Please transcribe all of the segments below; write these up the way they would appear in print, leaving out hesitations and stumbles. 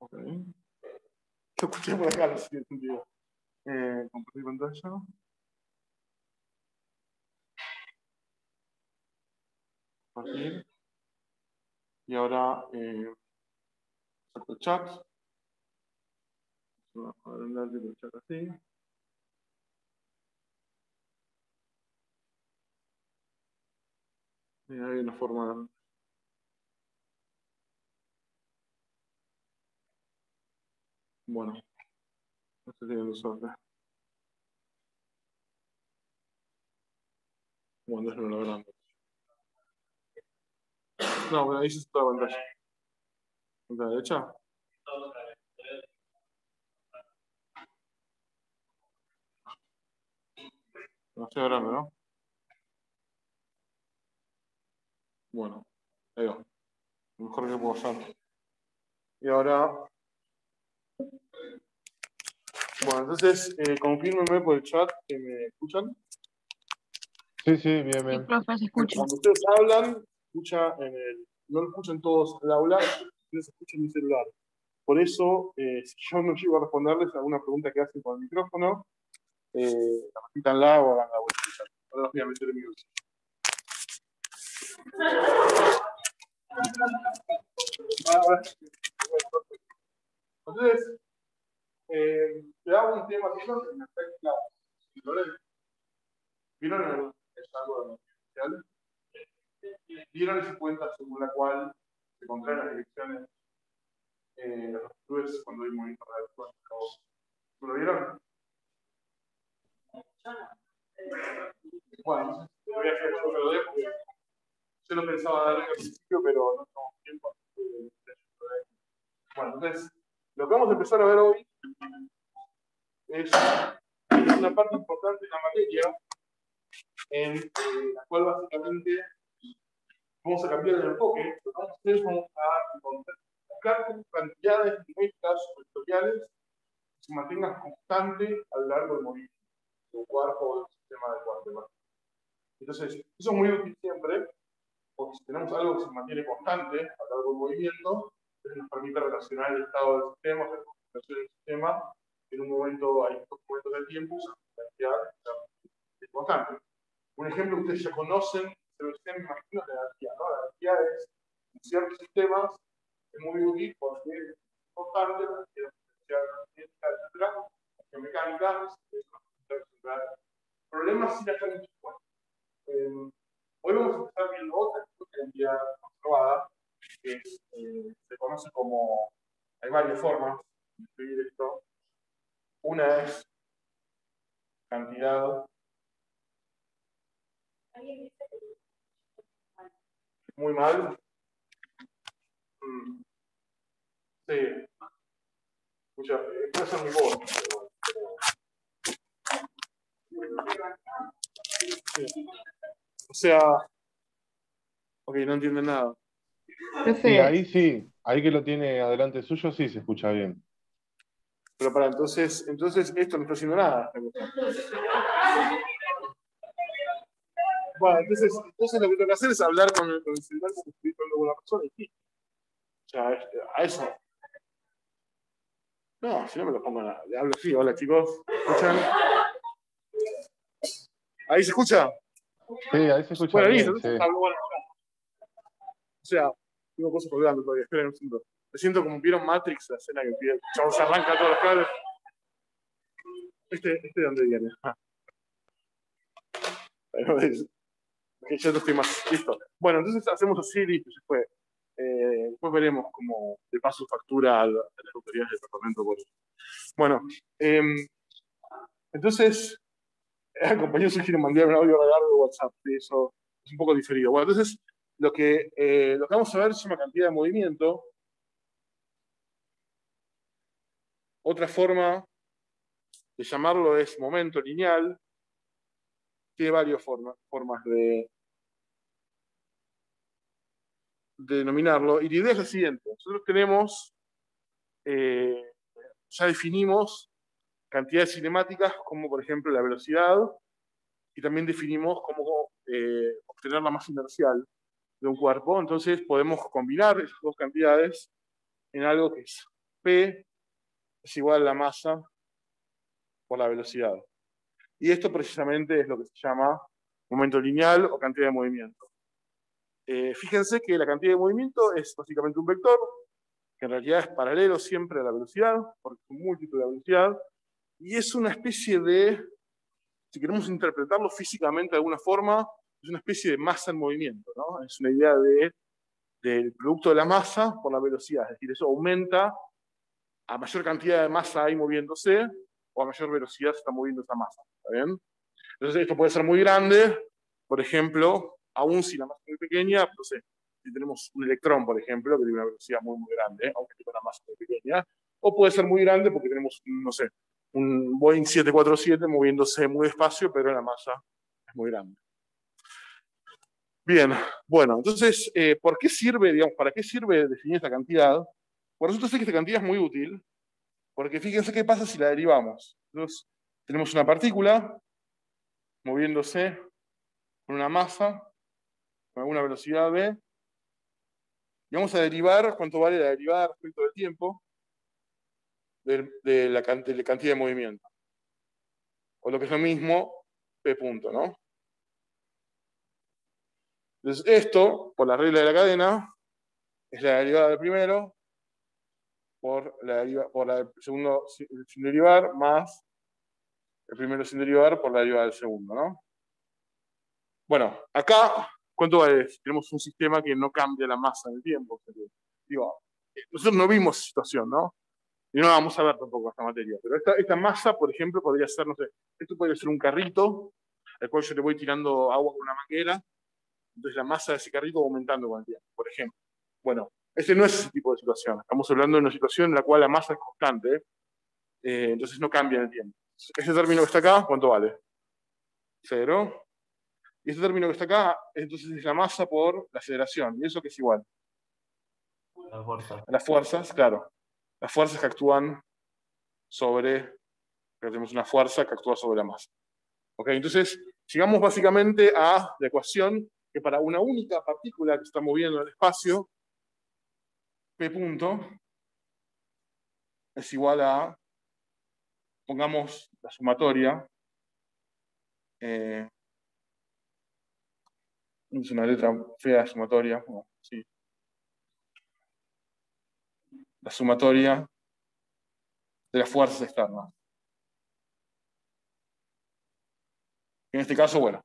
Ok. Lo escuché por acá, lo siguiente sentido. Compartir pantalla. Compartir. Y ahora saco el chat. Vamos a agrandar el chat así. Y hay una forma. Bueno, no sé si tiene luz ahora. Bueno, déjenme lo grande. No, pero ahí se está la pantalla. ¿En la derecha? No estoy grande, ¿no? Bueno, ahí va. Lo mejor que puedo hacer. Y ahora. Bueno, entonces, confírmenme por el chat que me escuchan. Sí, sí, bien, Sí, bien. profe, se escucha. Cuando ustedes hablan, no lo escuchan todos al aula, ustedes escuchan mi celular. Por eso, si yo no llego a responderles a alguna pregunta que hacen con el micrófono, repítanla o hagan la vuelta. Ahora los voy a meter en mi bolsillo. Entonces, te hago un tema que me afecta. ¿Vieron el saldo social? ¿Vieron esa cuenta según la cual se contraen las direcciones de los clubes cuando hay movimiento real? ¿Lo vieron? Bueno, entonces voy a hacer yo que lo dé porque yo lo pensaba dar al principio, pero no tengo tiempo. Bueno, entonces, lo que vamos a empezar a ver hoy es una parte importante de la materia en la cual básicamente vamos a cambiar el enfoque. Lo que vamos a hacer es vamos a buscar cantidades numéricas vectoriales que se mantengan constantes a lo largo del movimiento del cuerpo o del sistema de cuerpo. Entonces, eso es muy útil siempre, porque si tenemos algo que se mantiene constante a lo largo del movimiento, eso nos permite relacionar el estado del sistema, la configuración del sistema, en un momento, hay dos momentos del tiempo, una cantidad constante. Un ejemplo que ustedes ya conocen, se lo decían, me imagino, de la energía, ¿no? La energía es, en ciertos sistemas, es muy útil porque es constante, la energía potencial, magnética, etcétera, la mecánica, es una central. Problemas sí la están hoy vamos a empezar viendo otra cantidad comprobada, que se conoce como, hay varias formas de escribir esto. Una es cantidad muy mal. Sí. Escucha, puede ser mi voz. Sí. O sea, ok, no entienden nada. Profe, Sí, ahí que lo tiene adelante suyo, sí se escucha bien. Pero para entonces esto no está haciendo nada. Bueno, entonces lo que tengo que hacer es hablar con el celular como si estuviera hablando con una persona y sí. O sea, a eso. No, si no me lo pongo nada. Le hablo así, hola chicos. ¿Escuchan? ¿Ahí se escucha? Sí, ahí se escucha Bueno, listo, bien, sí. entonces hablo bueno. O sea, tengo cosas colgando todavía, esperen un segundo. Me siento como vieron Matrix, la escena que el chabón se arranca todos los cables. ¿De dónde viene? Bueno, que yo no estoy más listo. Bueno, entonces hacemos así, listo, se fue. Después veremos cómo le paso factura a las autoridades del departamento. Bueno, entonces, el compañero sugiere mandar un audio largo de WhatsApp, y eso es un poco diferido. Bueno, entonces, lo que vamos a ver es una cantidad de movimiento. Otra forma de llamarlo es momento lineal. Tiene varias formas de denominarlo. Y la idea es la siguiente. Nosotros tenemos, ya definimos cantidades cinemáticas como por ejemplo la velocidad y también definimos cómo obtener la masa inercial de un cuerpo. Entonces podemos combinar esas dos cantidades en algo que es P es igual a la masa por la velocidad. Y esto precisamente es lo que se llama momento lineal o cantidad de movimiento. Fíjense que la cantidad de movimiento es básicamente un vector, que en realidad es paralelo siempre a la velocidad, porque es un múltiplo de la velocidad, y es una especie de, si queremos interpretarlo físicamente de alguna forma, es una especie de masa en movimiento, ¿no? Es una idea del producto de la masa por la velocidad, es decir, eso aumenta a mayor cantidad de masa hay moviéndose, o a mayor velocidad se está moviendo esa masa, ¿está bien? Entonces esto puede ser muy grande, por ejemplo, aún si la masa es muy pequeña, no sé, si tenemos un electrón, por ejemplo, que tiene una velocidad muy, muy grande, aunque tiene una masa muy pequeña, o puede ser muy grande porque tenemos, no sé, un Boeing 747 moviéndose muy despacio, pero la masa es muy grande. Bien, bueno, entonces, ¿por qué sirve, digamos, para qué sirve definir esta cantidad? Por resulta ser que esta cantidad es muy útil, porque fíjense qué pasa si la derivamos. Entonces, tenemos una partícula moviéndose con una masa, con alguna velocidad v, y vamos a derivar cuánto vale la derivada respecto del tiempo de la cantidad de movimiento. O lo que es lo mismo, p punto, ¿no? Entonces, esto, por la regla de la cadena, es la derivada del primero por el segundo sin derivar, más el primero sin derivar por la derivada del segundo, ¿no? Bueno, acá, ¿cuánto vale? Tenemos un sistema que no cambia la masa en el tiempo. Digo, nosotros no vimos esa situación, ¿no? Y no vamos a ver tampoco esta materia. Pero esta masa, por ejemplo, podría ser, no sé, esto podría ser un carrito, al cual yo le voy tirando agua con una manguera, entonces la masa de ese carrito va aumentando con el tiempo, por ejemplo. Bueno, ese no es ese tipo de situación. Estamos hablando de una situación en la cual la masa es constante, entonces no cambia en el tiempo. Ese término que está acá, ¿cuánto vale? 0. Y este término que está acá, entonces es la masa por la aceleración. ¿Y eso qué es igual? La fuerza. Las fuerzas, claro. Las fuerzas que actúan sobre, tenemos una fuerza que actúa sobre la masa. ¿Ok? Entonces, llegamos básicamente a la ecuación que para una única partícula que está moviendo en el espacio, P punto es igual a, pongamos la sumatoria, es una letra fea, sumatoria, bueno, sí. La sumatoria de las fuerzas externas. En este caso, bueno,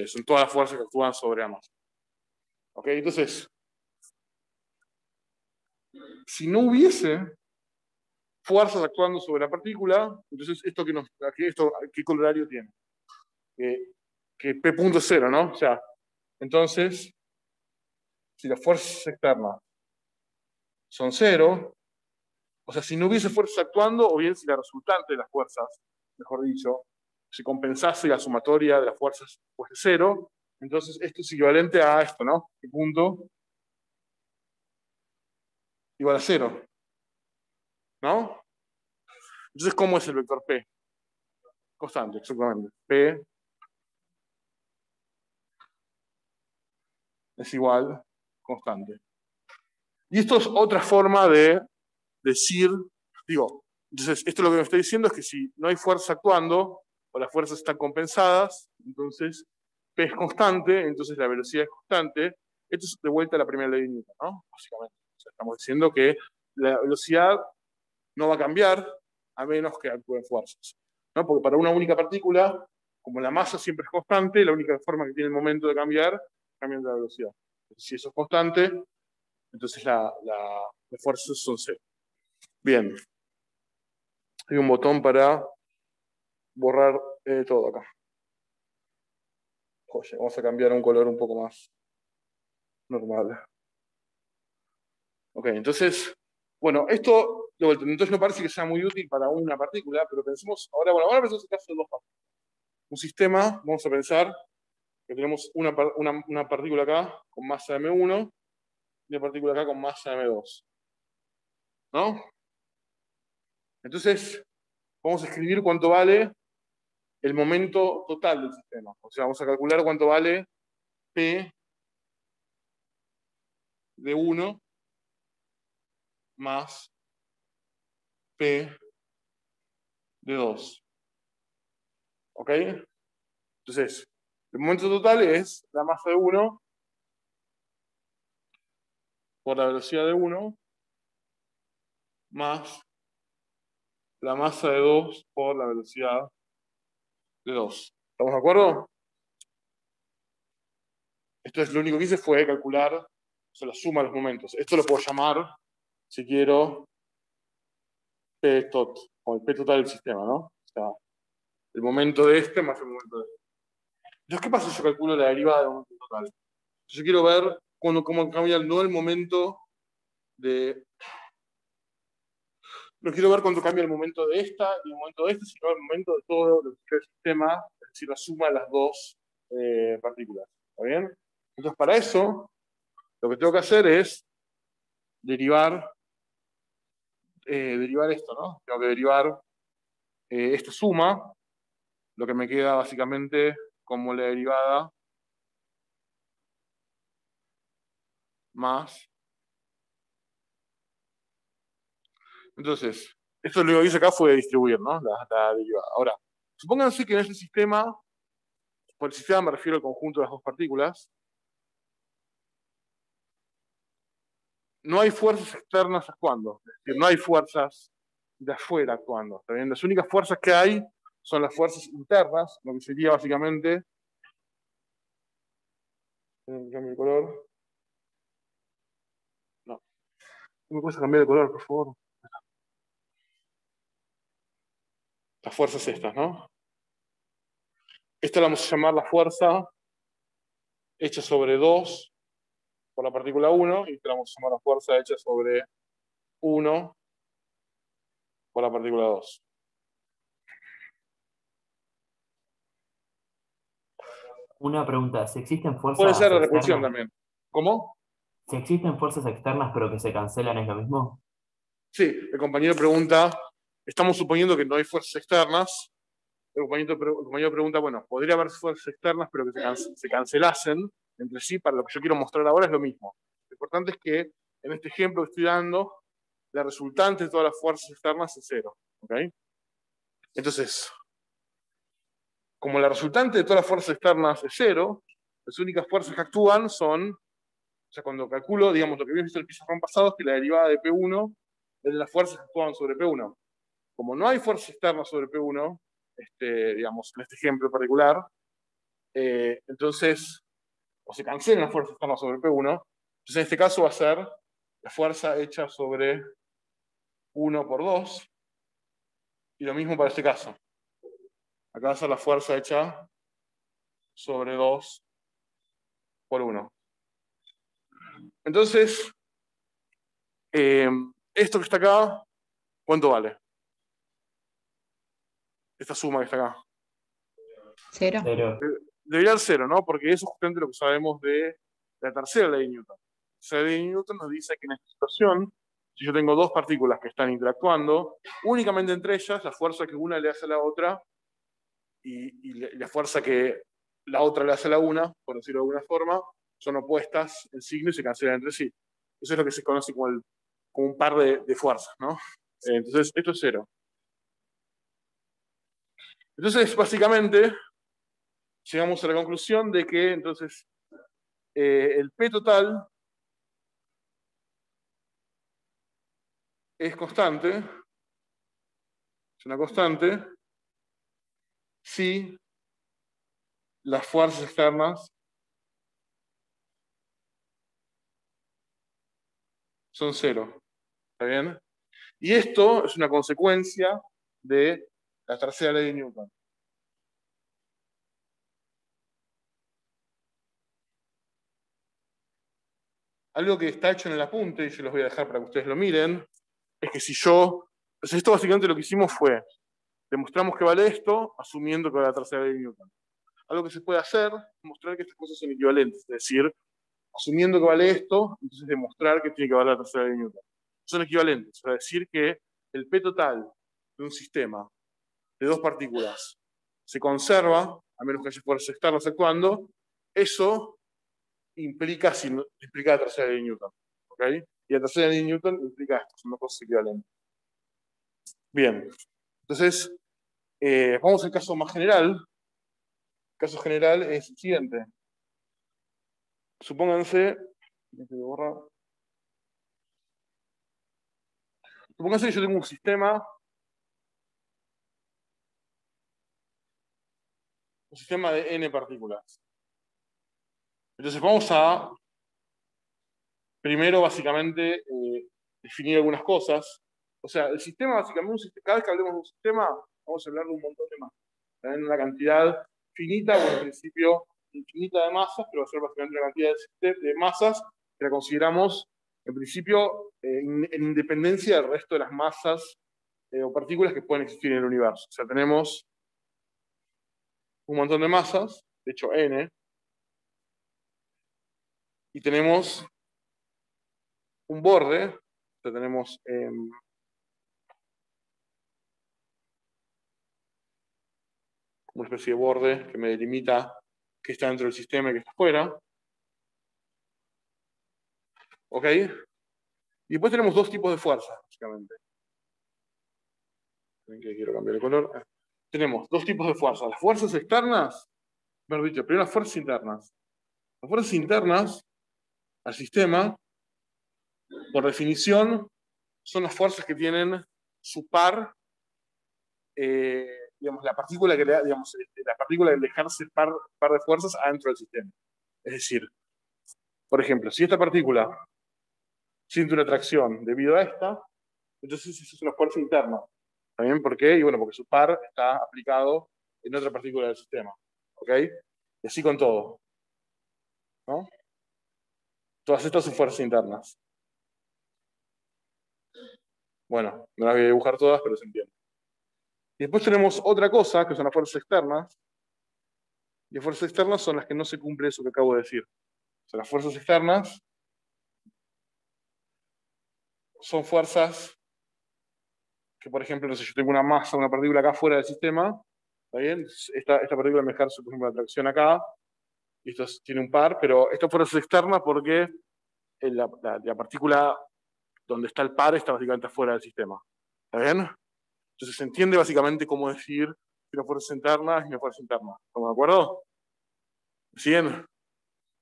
son todas las fuerzas que actúan sobre la masa. ¿Ok? Entonces, si no hubiese fuerzas actuando sobre la partícula, entonces ¿qué colorario tiene? Que P punto es 0, ¿no? O sea, entonces, si las fuerzas externas son 0, o sea, si no hubiese fuerzas actuando, o bien si la resultante de las fuerzas, mejor dicho, se compensase la sumatoria de las fuerzas fuese 0, entonces esto es equivalente a esto, ¿no? P punto igual a 0, ¿no? Entonces, ¿cómo es el vector P? Constante, exactamente. P es igual constante. Y esto es otra forma de decir, digo, entonces esto lo que me está diciendo es que si no hay fuerza actuando, o las fuerzas están compensadas, entonces P es constante, entonces la velocidad es constante. Esto es de vuelta a la primera ley de Newton, ¿no? Básicamente. O sea, estamos diciendo que la velocidad no va a cambiar a menos que actúen fuerzas, ¿no? Porque para una única partícula, como la masa siempre es constante, la única forma que tiene el momento de cambiar, cambia la velocidad. Si eso es constante, entonces las fuerzas son cero. Bien. Hay un botón para borrar todo acá. Oye, vamos a cambiar a un color un poco más normal. Ok, entonces, bueno, esto, de vuelta, entonces no parece que sea muy útil para una partícula, pero pensemos, ahora pensemos en el caso de dos partículas. Un sistema, vamos a pensar que tenemos una partícula acá con masa m1 y una partícula acá con masa m2. ¿No? Entonces, vamos a escribir cuánto vale el momento total del sistema. O sea, vamos a calcular cuánto vale P de 1 más P de 2. ¿Ok? Entonces, el momento total es la masa de 1 por la velocidad de 1 más la masa de 2 por la velocidad de 2. ¿Estamos de acuerdo? Esto es lo único que hice fue calcular, la suma de los momentos. Esto lo puedo llamar, si quiero, P tot, o el P total del sistema, ¿no? O sea, el momento de este más el momento de este. Entonces, ¿qué pasa si yo calculo la derivada del momento total? Yo quiero ver cómo cambia no el momento de... No quiero ver cuánto cambia el momento de esta y el momento de este, sino el momento de todo lo que es el sistema, es decir, la suma de las dos partículas. ¿Está bien? Entonces, para eso, lo que tengo que hacer es derivar esto, ¿no? Tengo que derivar esta suma, lo que me queda básicamente como la derivada más. Entonces, esto lo que hice acá fue distribuir, ¿no? La derivada. Ahora, supónganse que en este sistema, por el sistema me refiero al conjunto de las dos partículas, no hay fuerzas externas actuando. Es decir, no hay fuerzas de afuera actuando. ¿Está bien? Las únicas fuerzas que hay son las fuerzas internas, lo que sería básicamente... Cambio de color. No. ¿No me cuesta cambiar de color, por favor? Las fuerzas estas, ¿no? Esta la vamos a llamar la fuerza hecha sobre 2 por la partícula 1, y esta la vamos a llamar la fuerza hecha sobre 1 por la partícula 2. Una pregunta, si existen Puede fuerzas ser la repulsión externas, también. ¿Cómo? si existen fuerzas externas pero que se cancelan, ¿es lo mismo? Sí, el compañero pregunta, estamos suponiendo que no hay fuerzas externas. El compañero pregunta, bueno, podría haber fuerzas externas pero que se cancelasen entre sí. Para lo que yo quiero mostrar ahora es lo mismo. Lo importante es que en este ejemplo que estoy dando, la resultante de todas las fuerzas externas es 0. ¿Ok? Entonces, como la resultante de todas las fuerzas externas es 0, las únicas fuerzas que actúan son, o sea, cuando calculo, digamos, lo que habíamos visto en el pizarrón pasado, es que la derivada de P1 es de las fuerzas que actúan sobre P1. Como no hay fuerzas externas sobre P1, digamos, en este ejemplo particular, entonces, o se cancelan las fuerzas externas sobre P1, entonces en este caso va a ser la fuerza hecha sobre 1 por 2, y lo mismo para este caso. Acá va a ser la fuerza hecha sobre 2 por 1. Entonces, esto que está acá, ¿cuánto vale? Esta suma que está acá. 0. Cero. Debería ser 0, ¿no? Porque eso es justamente lo que sabemos de la tercera ley de Newton. La tercera ley de Newton nos dice que en esta situación, si yo tengo dos partículas que están interactuando, únicamente entre ellas, la fuerza que una le hace a la otra y la fuerza que la otra le hace a la una, por decirlo de alguna forma, son opuestas en signo y se cancelan entre sí. Eso es lo que se conoce como un par de fuerzas, ¿no? Entonces, esto es 0. Entonces, básicamente, llegamos a la conclusión de que entonces el P total es constante, es una constante, si las fuerzas externas son 0. ¿Está bien? Y esto es una consecuencia de la tercera ley de Newton. Algo que está hecho en el apunte, y yo los voy a dejar para que ustedes lo miren, es que si yo... Pues esto básicamente lo que hicimos fue, demostramos que vale esto, asumiendo que vale la tercera ley de Newton. Algo que se puede hacer es mostrar que estas cosas son equivalentes, es decir, asumiendo que vale esto, entonces demostrar que tiene que valer la tercera ley de Newton. Son equivalentes, es decir que el P total de un sistema de dos partículas se conserva, a menos que haya fuerzas externas actuando, eso implica la tercera ley de Newton. ¿Okay? Y la tercera ley de Newton implica esto, son dos cosas equivalentes. Bien. Entonces, vamos al caso más general. El caso general es el siguiente. Supónganse que yo tengo un sistema de n partículas. Entonces vamos a primero básicamente definir algunas cosas. O sea, el sistema básicamente, cada vez que hablemos de un sistema, vamos a hablar de un montón de masas. También una cantidad finita, o en principio infinita de masas, pero va a ser básicamente una cantidad de masas que la consideramos en principio en independencia del resto de las masas o partículas que pueden existir en el universo. O sea, tenemos un montón de masas, de hecho n, y tenemos un borde, o sea, tenemos una especie de borde que me delimita qué está dentro del sistema y qué está fuera. ¿Ok? Y después tenemos dos tipos de fuerzas, básicamente. Que quiero cambiar el color. Tenemos dos tipos de fuerzas. Las fuerzas externas, mejor dicho, primero las fuerzas internas. Las fuerzas internas al sistema, por definición, son las fuerzas que tienen su par, digamos, la partícula que le, digamos, la partícula que le ejerce par de fuerzas adentro del sistema. Es decir, por ejemplo, si esta partícula siente una atracción debido a esta, entonces eso es una fuerza interna. ¿También por qué? Y bueno, porque su par está aplicado en otra partícula del sistema. ¿Ok? Y así con todo. ¿No? Todas estas son fuerzas internas. Bueno, no las voy a dibujar todas, pero se entiende. Y después tenemos otra cosa, que son las fuerzas externas. Y las fuerzas externas son las que no se cumple eso que acabo de decir. O sea, las fuerzas externas son fuerzas que, por ejemplo, no sé, yo tengo una masa, una partícula acá fuera del sistema, ¿está bien? Esta partícula me ejerce, por ejemplo, la atracción acá, y esto tiene un par, pero esta fuerza es externa porque la partícula donde está el par está básicamente fuera del sistema. ¿Está bien? Entonces se entiende básicamente cómo decir que una fuerza interna y una fuerza interna. ¿Estamos de acuerdo? ¿Siguen?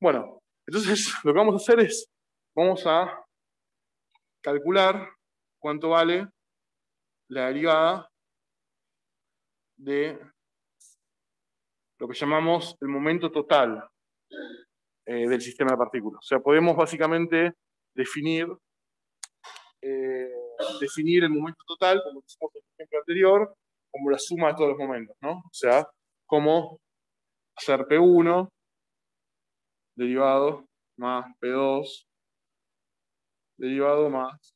Bueno, entonces lo que vamos a hacer es, vamos a calcular cuánto vale la derivada de lo que llamamos el momento total del sistema de partículas. O sea, podemos básicamente definir el momento total, como hicimos en el ejemplo anterior, como la suma de todos los momentos, ¿no? O sea, como hacer P1 derivado más P2 derivado más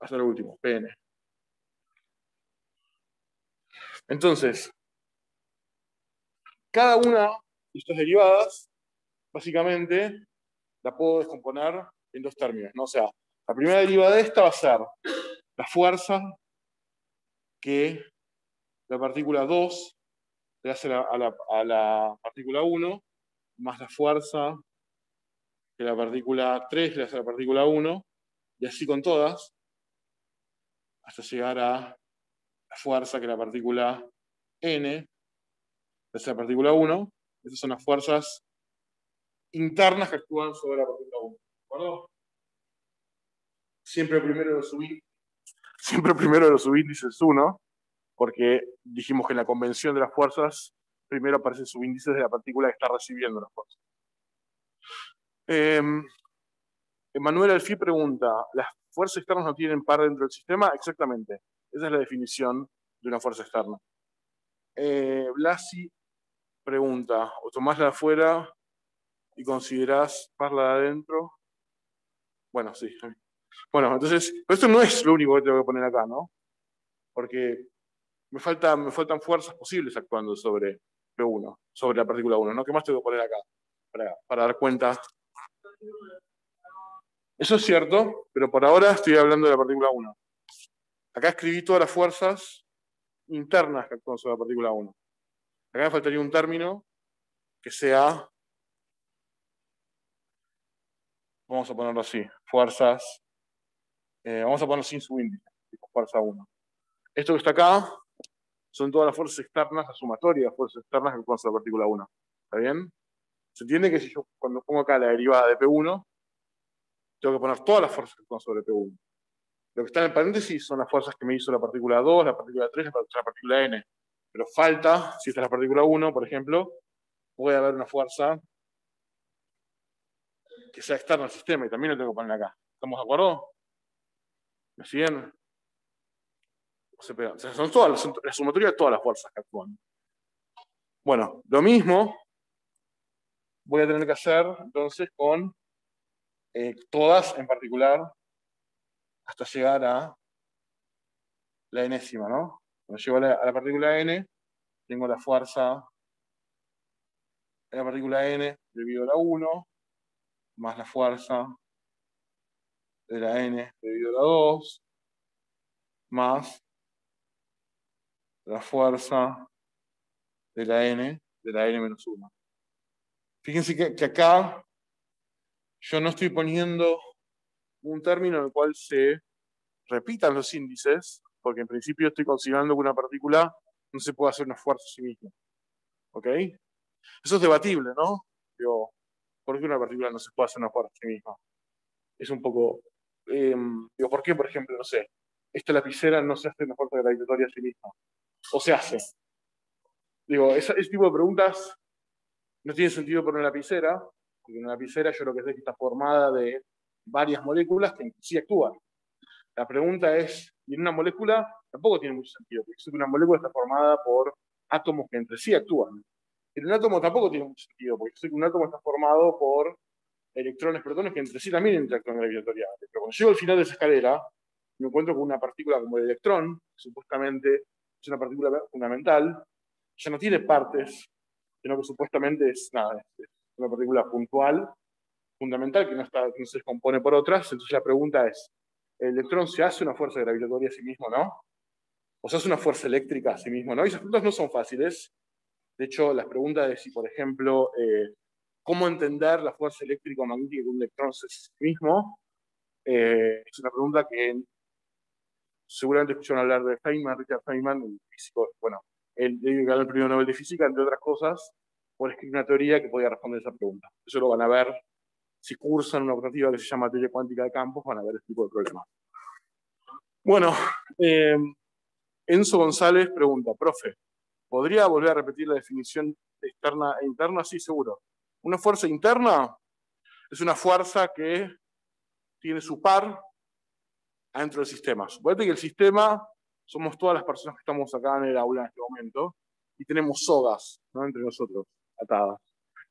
hasta el último, Pn. Entonces, cada una de estas derivadas, básicamente, la puedo descomponer en dos términos, ¿no? O sea, la primera derivada de esta va a ser la fuerza que la partícula 2 le hace a la partícula 1, más la fuerza que la partícula 3 le hace a la partícula 1, y así con todas, hasta llegar a la fuerza que la partícula n le hace a la partícula 1. Estas son las fuerzas internas que actúan sobre la partícula 1. ¿De acuerdo? Siempre primero de los subíndices 1, porque dijimos que en la convención de las fuerzas primero aparecen subíndices de la partícula que está recibiendo las fuerzas. Emanuel Alfí pregunta, ¿las fuerzas externas no tienen par dentro del sistema? Exactamente. Esa es la definición de una fuerza externa. Blasi pregunta, ¿o tomás la de afuera y considerás par la de adentro? Bueno, sí. Bueno, entonces, pero esto no es lo único que tengo que poner acá, ¿no? Porque me faltan fuerzas posibles actuando sobre P1, sobre la partícula 1, ¿no? ¿Qué más tengo que poner acá? Para dar cuenta. Eso es cierto, pero por ahora estoy hablando de la partícula 1. Acá escribí todas las fuerzas internas que actúan sobre la partícula 1. Acá me faltaría un término que sea, vamos a ponerlo así, fuerzas, vamos a ponerlo sin su índice, tipo fuerza 1. Esto que está acá son todas las fuerzas externas, las sumatorias de fuerzas externas que actúan sobre la partícula 1. ¿Está bien? Se entiende que si yo cuando pongo acá la derivada de P1, tengo que poner todas las fuerzas que actúan sobre P1. Lo que está en el paréntesis son las fuerzas que me hizo la partícula 2, la partícula 3, la partícula n. Pero falta, si esta es la partícula 1, por ejemplo, puede haber una fuerza que sea externa al sistema y también lo tengo que poner acá. ¿Estamos de acuerdo? ¿Me siguen? O sea, son todas la sumatoria de todas las fuerzas que actúan. Bueno, lo mismo voy a tener que hacer entonces con todas en particular hasta llegar a la enésima, ¿no? Cuando llego a la partícula n, tengo la fuerza de la partícula n debido a la 1, más la fuerza de la n debido a la 2, más la fuerza de la n menos 1. Fíjense que acá yo no estoy poniendo un término en el cual se repitan los índices, porque en principio estoy considerando que una partícula no se puede hacer una fuerza a sí misma. ¿Ok? Eso es debatible, ¿no? Digo, ¿por qué una partícula no se puede hacer una fuerza a sí misma? Es un poco... digo, ¿por qué, por ejemplo, no sé, esta lapicera no se hace una fuerza gravitatoria a sí misma? ¿O se hace? Digo, ese tipo de preguntas no tiene sentido por una lapicera, porque una lapicera yo lo que sé es que está formada de varias moléculas que sí actúan. La pregunta es, y en una molécula tampoco tiene mucho sentido, porque una molécula está formada por átomos que entre sí actúan. En un átomo tampoco tiene mucho sentido, porque un átomo está formado por electrones, protones que entre sí también interactúan gravitatoriamente. Pero cuando llego al final de esa escalera, me encuentro con una partícula como el electrón, que supuestamente es una partícula fundamental, ya no tiene partes, sino que supuestamente es una partícula puntual, fundamental, que no se descompone por otras. Entonces la pregunta es, ¿el electrón se hace una fuerza gravitatoria a sí mismo, no? ¿O se hace una fuerza eléctrica a sí mismo, no? Y esas preguntas no son fáciles. De hecho, las preguntas de si, por ejemplo, cómo entender la fuerza eléctrica o magnética de un electrón a sí mismo, es una pregunta que seguramente escucharon hablar de Feynman, Richard Feynman, el físico, bueno, él ganó el premio Nobel de Física, entre otras cosas, por escribir una teoría que podía responder esa pregunta. Eso lo van a ver si cursan una optativa que se llama teoría cuántica de campos, van a ver este tipo de problemas. Bueno, Enzo González pregunta, profe, ¿podría volver a repetir la definición externa e interna? Sí, seguro. Una fuerza interna es una fuerza que tiene su par adentro del sistema. Suponete que el sistema somos todas las personas que estamos acá en el aula en este momento y tenemos sogas, ¿no?, entre nosotros, atadas.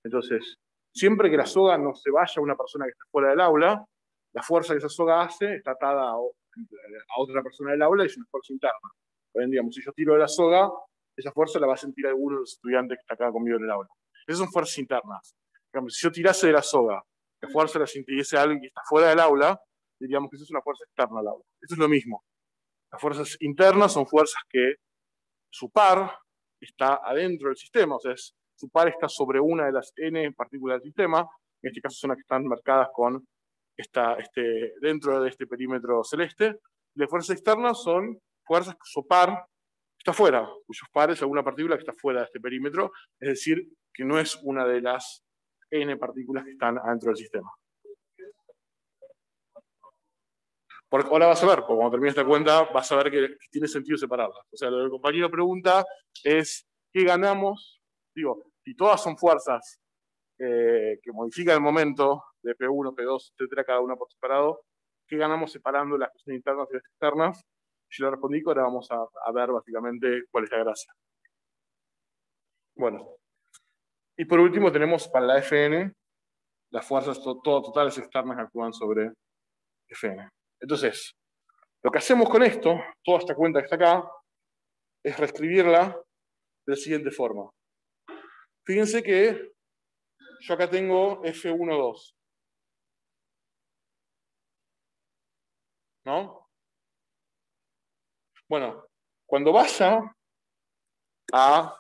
Entonces, siempre que la soga no se vaya a una persona que está fuera del aula, la fuerza que esa soga hace está atada a otra persona del aula y es una fuerza interna. Por digamos, si yo tiro de la soga, esa fuerza la va a sentir alguno de los estudiantes que está acá conmigo en el aula. Esas son fuerzas internas. Digamos, si yo tirase de la soga, la fuerza la sintiese alguien que está fuera del aula, diríamos que eso es una fuerza externa al aula. Esto es lo mismo. Las fuerzas internas son fuerzas que su par está adentro del sistema, o sea, su par está sobre una de las n partículas del sistema, en este caso son las que están marcadas con dentro de este perímetro celeste. Y las fuerzas externas son fuerzas que su par está fuera, cuyos pares es alguna partícula que está fuera de este perímetro, es decir, que no es una de las n partículas que están adentro del sistema. Porque ahora vas a ver, cuando termine esta cuenta, vas a ver que tiene sentido separarlas. O sea, lo que el compañero pregunta es, ¿qué ganamos? Digo, si todas son fuerzas que modifican el momento de P1, P2, etcétera, cada una por separado, ¿qué ganamos separando las cuestiones internas y las externas? Yo le respondí que ahora vamos a ver básicamente cuál es la gracia. Bueno, y por último tenemos para la Fn las fuerzas totales externas que actúan sobre Fn. Entonces, lo que hacemos con esto, toda esta cuenta que está acá, es reescribirla de la siguiente forma. Fíjense que yo acá tengo F12. ¿No? Bueno, cuando vaya a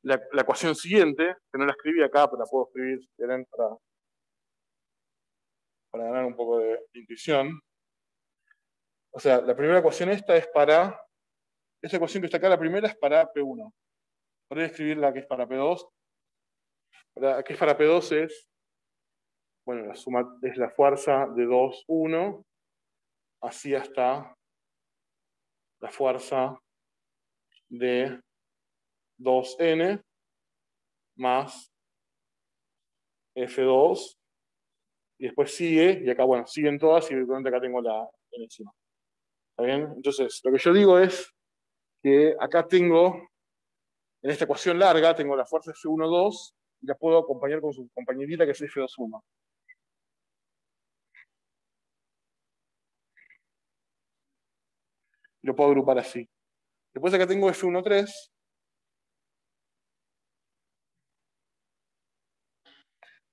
la ecuación siguiente, que no la escribí acá, pero la puedo escribir si quieren para ganar un poco de intuición. O sea, la primera ecuación esta es para Esta ecuación que está acá, la primera, es para P1. Podría escribir la que es para P2. La que es para P2 es, bueno, la suma es la fuerza de 2, 1, así hasta la fuerza de 2n más F2, y después sigue, y acá, bueno, siguen todas, y evidentemente acá tengo la n encima. ¿Está bien? Entonces, lo que yo digo es que acá tengo, en esta ecuación larga, tengo la fuerza F1, 2, y la puedo acompañar con su compañerita, que es F2, 1. Lo puedo agrupar así. Después acá tengo F1, 3,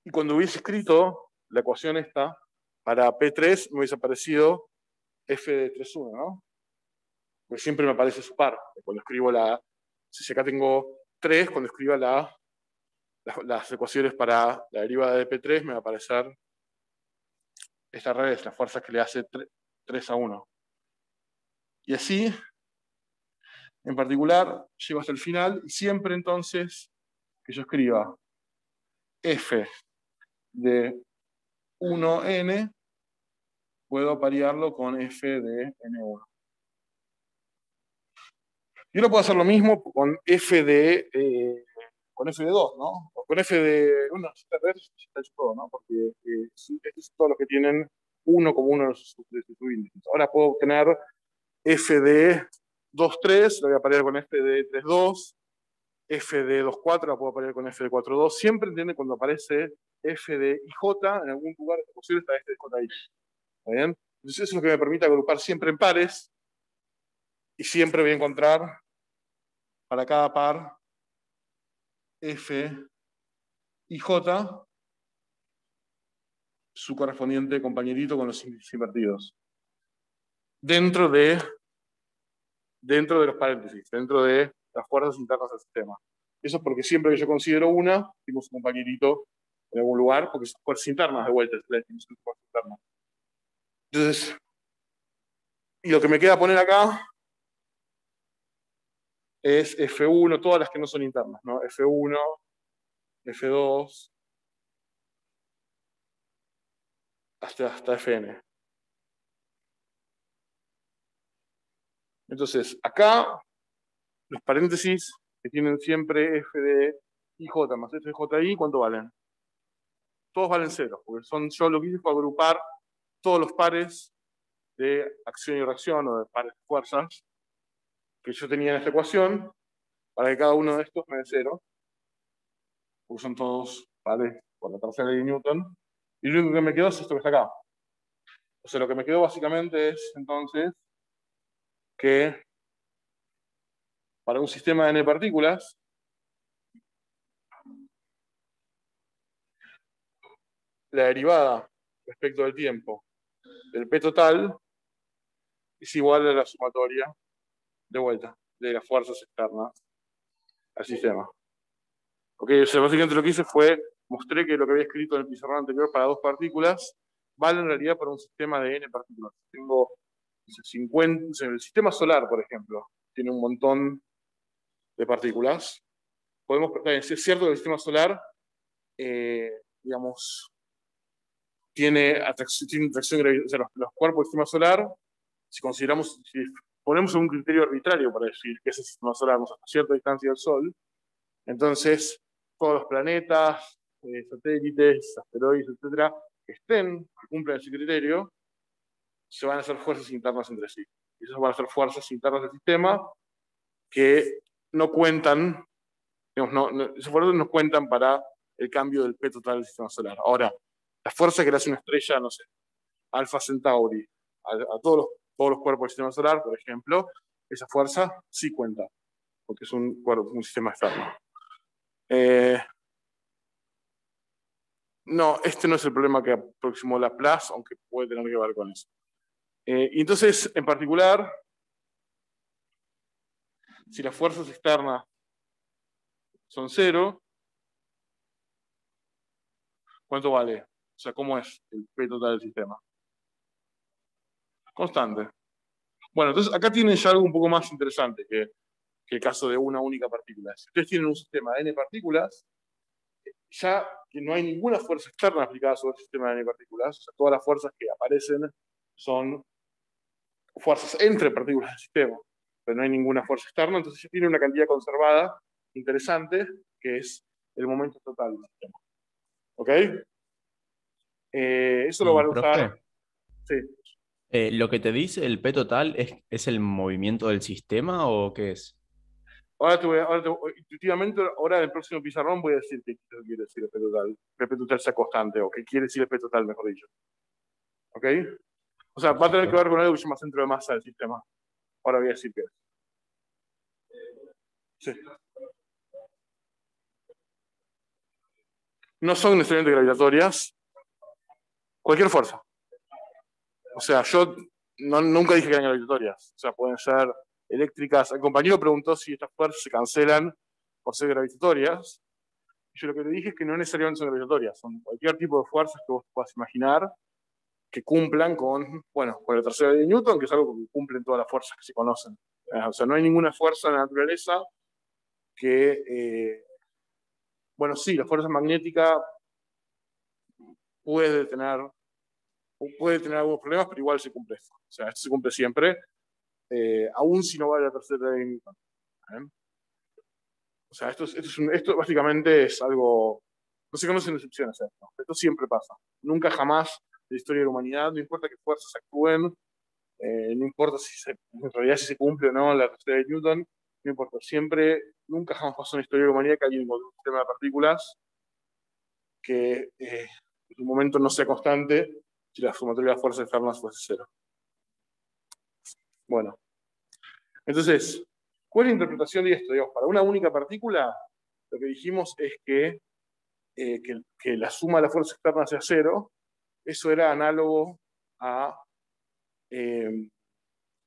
y cuando hubiese escrito la ecuación esta, para P3 me hubiese aparecido F de 3, 1, ¿no? Porque siempre me aparece su par. Cuando escribo si acá tengo 3, cuando escriba las ecuaciones para la derivada de P3, me va a aparecer esta al revés, las fuerzas que le hace 3 a 1. Y así, en particular, llego hasta el final, y siempre entonces que yo escriba F de 1n, puedo parearlo con F de n1. Yo no puedo hacer lo mismo con F de 2, ¿no? O con F de 1, está hecho todo, ¿no? Porque estos son todos los que tienen 1 como uno de sus índices. Ahora puedo obtener F de 2, 3, lo voy a parear con F de 3, 2, F de 2, 4, la puedo parear con F de 4, 2. Siempre entiende cuando aparece F de IJ en algún lugar posible está F de JI. ¿Está bien? Entonces eso es lo que me permite agrupar siempre en pares, y siempre voy a encontrar para cada par F y J su correspondiente compañerito con los índices invertidos. Dentro de los paréntesis, dentro de las fuerzas internas del sistema. Eso es porque siempre que yo considero una, tengo su compañerito en algún lugar, porque son fuerzas internas de vuelta, es la definición de fuerza interna. Entonces, y lo que me queda poner acá es F1, todas las que no son internas, ¿no? F1, F2, hasta Fn. Entonces, acá, los paréntesis que tienen siempre F de IJ más F de JI, ¿cuánto valen? Todos valen 0, porque yo lo que hice fue agrupar todos los pares de acción y reacción, o de pares de fuerzas, que yo tenía en esta ecuación, para que cada uno de estos me dé 0, porque son todos pares por la tercera ley de Newton, y lo único que me quedó es esto que está acá. O sea, lo que me quedó básicamente es, entonces, que para un sistema de n partículas, la derivada respecto del tiempo del P total es igual a la sumatoria de vuelta de las fuerzas externas al sistema. Ok, o sea, básicamente lo que hice fue, mostré que lo que había escrito en el pizarrón anterior para 2 partículas vale en realidad para un sistema de n partículas. Tengo 50, o sea, el sistema solar, por ejemplo, tiene un montón de partículas. Es cierto que el sistema solar, digamos, tiene atracción gravitacional, o sea, los cuerpos del sistema solar, si ponemos un criterio arbitrario para decir que ese sistema solar nos a cierta distancia del Sol, entonces todos los planetas, satélites, asteroides, etcétera, que cumplen ese criterio, se van a hacer fuerzas internas entre sí. Y esas van a ser fuerzas internas del sistema que no cuentan, digamos, esas fuerzas no cuentan para el cambio del P total del sistema solar. Ahora, la fuerza que le hace una estrella, no sé, Alpha Centauri, a todos los cuerpos del sistema solar, por ejemplo, esa fuerza sí cuenta, porque es un sistema externo. No, este no es el problema que aproximó Laplace, aunque puede tener que ver con eso. Y entonces, en particular, si las fuerzas externas son 0, ¿cuánto vale? O sea, ¿cómo es el P total del sistema? Constante. Bueno, entonces acá tienen ya algo un poco más interesante que el caso de una única partícula. Si ustedes tienen un sistema de n partículas, ya que no hay ninguna fuerza externa aplicada sobre el sistema de n partículas, o sea, todas las fuerzas que aparecen son fuerzas entre partículas del sistema, pero no hay ninguna fuerza externa, entonces ya tiene una cantidad conservada interesante, que es el momento total del sistema. ¿Ok? Eso lo Y, van a usar. profe, Sí. ¿lo que te dice el P total es el movimiento del sistema o qué es? Intuitivamente, ahora en el próximo pizarrón voy a decir qué quiere decir el P total. Que el P total sea constante, o qué quiere decir el P total, mejor dicho. ¿Ok? O sea, va a tener que ver con algo que se llama centro de masa del sistema. Ahora voy a decir qué es. Sí. No son necesariamente gravitatorias. Cualquier fuerza. O sea, yo nunca dije que eran gravitatorias. O sea, pueden ser eléctricas. El compañero preguntó si estas fuerzas se cancelan por ser gravitatorias. Yo lo que le dije es que no necesariamente son gravitatorias. Son cualquier tipo de fuerzas que vos puedas imaginar que cumplan con, bueno, con la tercera ley de Newton, que es algo que cumplen todas las fuerzas que se conocen. O sea, no hay ninguna fuerza en la naturaleza que, bueno, sí, la fuerza magnética puede tener algunos problemas, pero igual se cumple esto. O sea, esto se cumple siempre, aún si no vale la tercera ley de Newton. O sea, esto básicamente es algo, no se conocen excepciones a esto. Esto siempre pasa. Nunca jamás en la historia de la humanidad, no importa qué fuerzas actúen, no importa en realidad si se cumple o no la tercera ley de Newton, no importa. Siempre, nunca jamás pasó en la historia de la humanidad que alguien encontró un sistema de partículas que en un momento no sea constante si la sumatoria de las fuerzas externas fuese cero. Bueno, entonces, ¿cuál es la interpretación de esto? Digamos, para una única partícula, lo que dijimos es que la suma de la fuerza externa sea cero. Eso era análogo a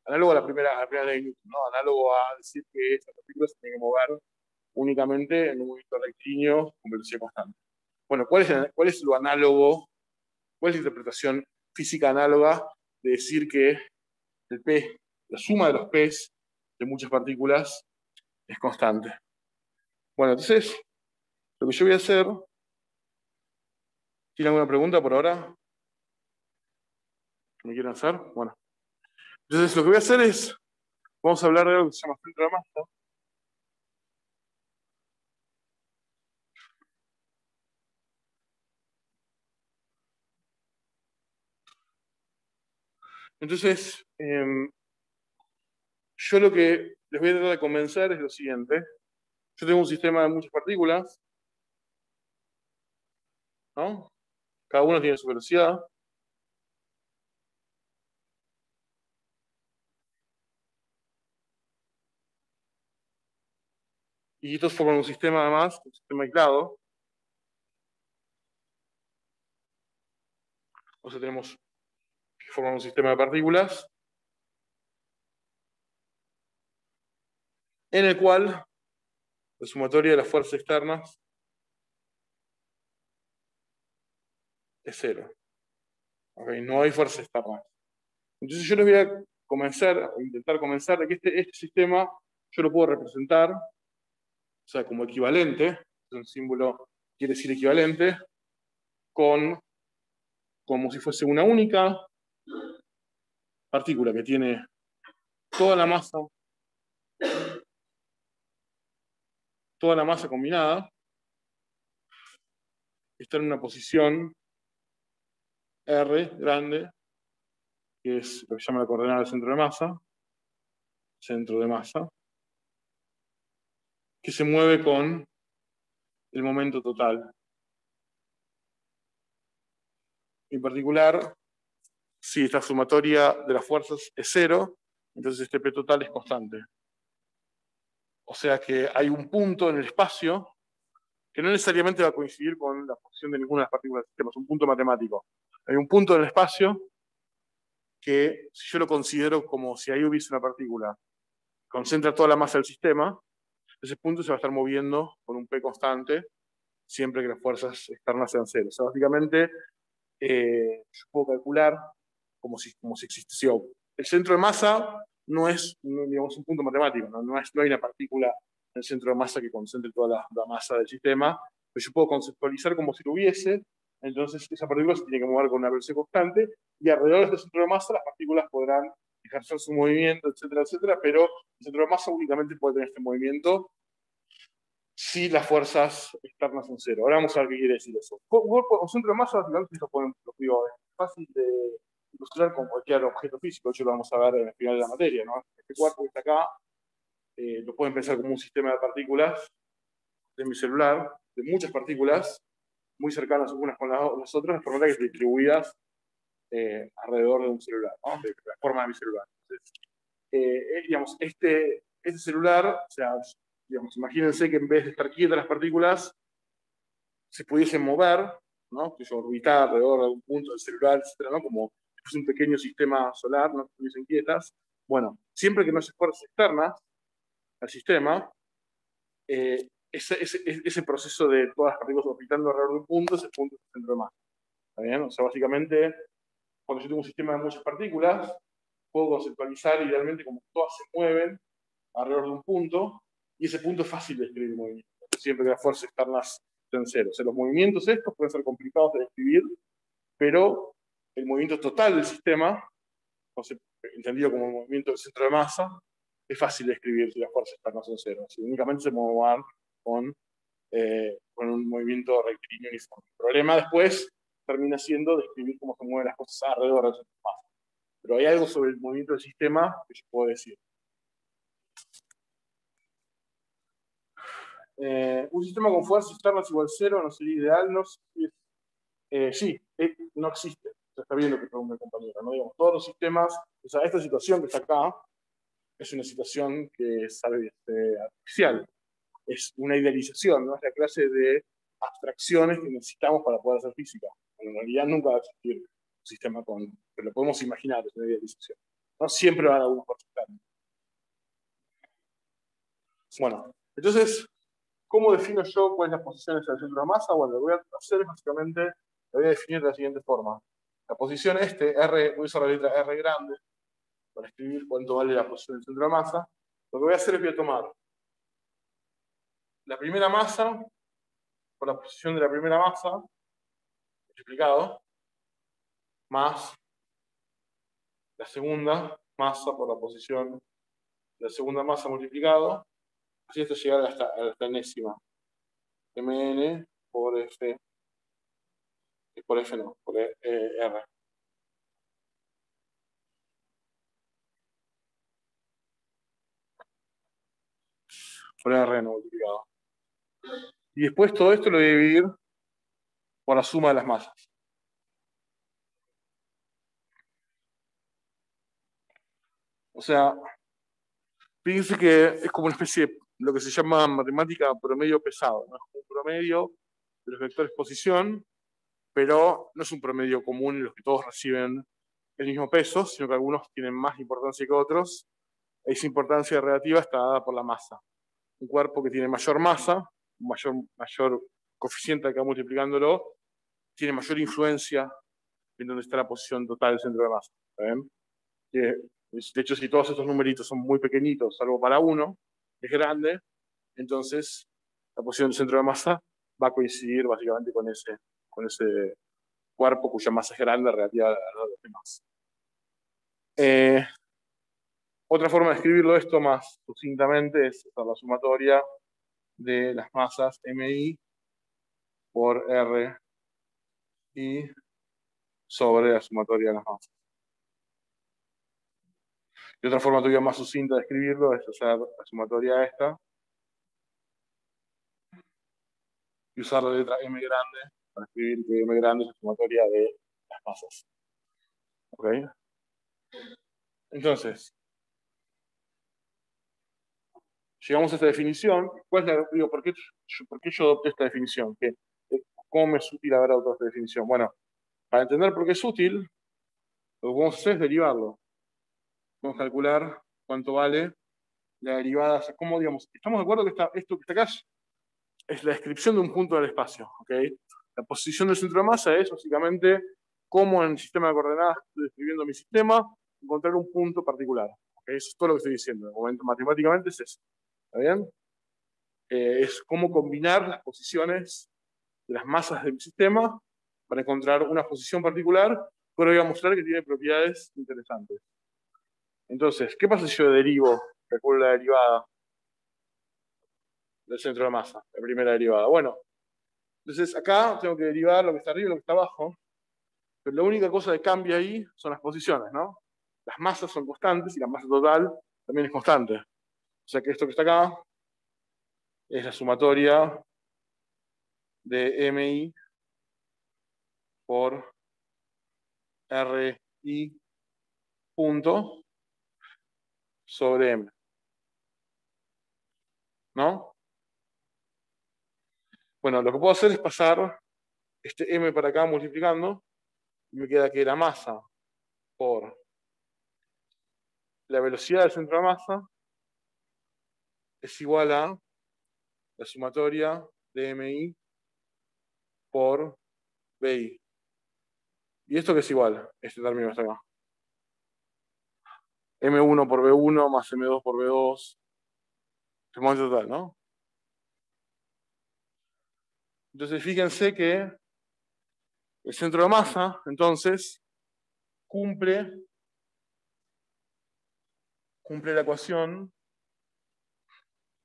la primera ley de Newton, ¿no? Análogo a decir que esta partícula se tiene que mover únicamente en un movimiento rectilíneo con velocidad constante. Bueno, ¿cuál es lo análogo? ¿Cuál es la interpretación física análoga de decir que el P, la suma de los P's de muchas partículas es constante? Bueno, entonces, lo que yo voy a hacer, ¿tiene alguna pregunta por ahora que me quieran hacer? Bueno, entonces lo que voy a hacer es, vamos a hablar de algo que se llama centro de masa. Entonces, yo lo que les voy a tratar de convencer es lo siguiente. Yo tengo un sistema de muchas partículas, ¿no? Cada uno tiene su velocidad. Y estos forman un sistema además, un sistema aislado. O sea, tenemos que formar un sistema de partículas en el cual la sumatoria de las fuerzas externas es cero. ¿Okay? No hay fuerzas externas. Entonces yo les voy a convencer, o intentar convencer de que este sistema yo lo puedo representar, o sea, como equivalente, un símbolo quiere decir equivalente, como si fuese una única partícula que tiene toda la masa combinada, está en una posición R grande, que es lo que se llama la coordenada del centro de masa, que se mueve con el momento total. En particular, si esta sumatoria de las fuerzas es cero, entonces este P total es constante. O sea que hay un punto en el espacio que no necesariamente va a coincidir con la posición de ninguna de las partículas del sistema, es un punto matemático. Hay un punto en el espacio que, si yo lo considero como si ahí hubiese una partícula, concentra toda la masa del sistema, ese punto se va a estar moviendo con un P constante, siempre que las fuerzas externas sean cero. O sea, básicamente, yo puedo calcular como si existiese el centro de masa, no es, digamos, un punto matemático, no hay una partícula en el centro de masa que concentre toda la masa del sistema, pero yo puedo conceptualizar como si lo hubiese, entonces esa partícula se tiene que mover con una velocidad constante, y alrededor de este centro de masa las partículas podrán ejercer su movimiento, etcétera, etcétera, pero el centro de masa únicamente puede tener este movimiento si las fuerzas externas son cero. Ahora vamos a ver qué quiere decir eso. Un centro de masa, básicamente, lo digo, es fácil de ilustrar con cualquier objeto físico. Eso lo vamos a ver en el final de la materia, ¿no? Este cuerpo que está acá, lo pueden pensar como un sistema de partículas de mi celular, de muchas partículas, muy cercanas unas con las otras, de forma que estén distribuidas alrededor de un celular, ¿no? De la forma de mi celular. Entonces, digamos, este celular, o sea, digamos, imagínense que en vez de estar quietas las partículas, se pudiesen mover, ¿no? Que orbitar alrededor de algún punto del celular, etcétera, ¿no? Como si fuese un pequeño sistema solar, no estuviesen quietas. Bueno, siempre que no haya fuerzas externas al sistema, ese proceso de todas las partículas orbitando alrededor de un punto, ese punto es el centro de masa. ¿Está bien? O sea, básicamente, cuando yo tengo un sistema de muchas partículas, puedo conceptualizar idealmente como todas se mueven alrededor de un punto, y ese punto es fácil de describir el movimiento, siempre que las fuerzas externas estén cero. O sea, los movimientos estos pueden ser complicados de describir, pero el movimiento total del sistema, entendido como el movimiento del centro de masa, es fácil de describir si las fuerzas externas son cero. Si únicamente se mueven con un movimiento rectilíneo uniforme. El problema después termina siendo describir cómo se mueven las cosas alrededor del centro de masa. Pero hay algo sobre el movimiento del sistema que yo puedo decir. Un sistema con fuerzas externas igual a cero no sería ideal, no sí, no existe. Está bien lo que pregunta el compañero, ¿no? Digamos, todos los sistemas, o sea, esta situación que está acá es una situación que es artificial, es una idealización, ¿no? Es la clase de abstracciones que necesitamos para poder hacer física. Pero en realidad nunca va a existir un sistema pero lo podemos imaginar, es una idealización. No siempre van a haber fuerzas externas. Bueno, entonces, ¿cómo defino yo cuáles son las posiciones del centro de masa? Bueno, lo que voy a hacer es básicamente, lo voy a definir de la siguiente forma. La posición R, voy a usar la letra R grande para escribir cuánto vale la posición del centro de masa. Lo que voy a hacer es voy a tomar la primera masa por la posición de la primera masa, multiplicado, más la segunda masa por la posición de la segunda masa multiplicado, así hasta llegar hasta la enésima. Mn por F, por F no, por R. Por R no multiplicado. Y después todo esto lo voy a dividir por la suma de las masas. O sea, fíjense que es como una especie de lo que se llama matemática promedio pesado, ¿no? Es un promedio de los vectores posición, pero no es un promedio común en los que todos reciben el mismo peso, sino que algunos tienen más importancia que otros. Esa importancia relativa está dada por la masa. Un cuerpo que tiene mayor masa, mayor coeficiente acá multiplicándolo, tiene mayor influencia en donde está la posición total del centro de masa. ¿Está bien? De hecho, si todos estos numeritos son muy pequeñitos, salvo para uno, es grande, entonces la posición del centro de masa va a coincidir básicamente con ese cuerpo cuya masa es grande relativa a los demás. Otra forma de escribirlo esto más sucintamente es la sumatoria de las masas MI por RI sobre la sumatoria de las masas. Y otra forma todavía más sucinta de escribirlo es hacer la sumatoria esta y usar la letra M grande para escribir que M grande es la sumatoria de las masas. ¿Ok? Entonces, llegamos a esta definición. ¿Cuál es digo, ¿por qué yo adopté esta definición? ¿Cómo me es útil haber adoptado esta definición? Bueno, para entender por qué es útil, lo que vamos a hacer es derivarlo. Vamos a calcular cuánto vale la derivada. O sea, ¿cómo, digamos? Estamos de acuerdo que esto que está acá es la descripción de un punto del espacio. ¿Okay? La posición del centro de masa es básicamente cómo en el sistema de coordenadas estoy describiendo mi sistema, encontrar un punto particular. ¿Okay? Eso es todo lo que estoy diciendo. De momento, matemáticamente es eso. ¿Está bien? Es cómo combinar las posiciones de las masas del sistema para encontrar una posición particular, pero voy a mostrar que tiene propiedades interesantes. Entonces, ¿qué pasa si yo derivo, calculo la derivada del centro de masa, la primera derivada? Bueno, entonces acá tengo que derivar lo que está arriba y lo que está abajo, pero la única cosa que cambia ahí son las posiciones, ¿no? Las masas son constantes y la masa total también es constante. O sea que esto que está acá es la sumatoria de MI por RI punto sobre M. ¿No? Bueno, lo que puedo hacer es pasar este M para acá multiplicando y me queda que la masa por la velocidad del centro de masa es igual a la sumatoria de MI por BI. ¿Y esto qué es igual? Este término está acá. M1 por B1 más M2 por B2. El momento total, ¿no? Entonces fíjense que el centro de masa, entonces, cumple la ecuación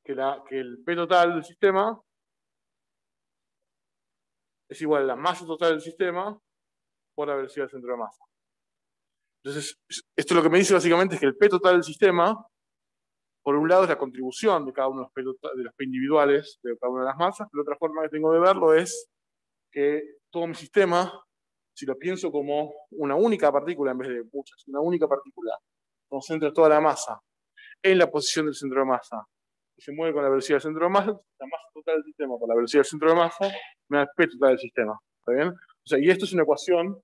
que el P total del sistema es igual a la masa total del sistema por la velocidad del centro de masa. Entonces, esto lo que me dice básicamente es que el P total del sistema, por un lado, es la contribución de cada uno de los P individuales de cada una de las masas, pero otra forma que tengo de verlo es que todo mi sistema, si lo pienso como una única partícula en vez de muchas, una única partícula, concentra toda la masa en la posición del centro de masa y se mueve con la velocidad del centro de masa, la masa total del sistema por la velocidad del centro de masa me da el P total del sistema. ¿Está bien? O sea, y esto es una ecuación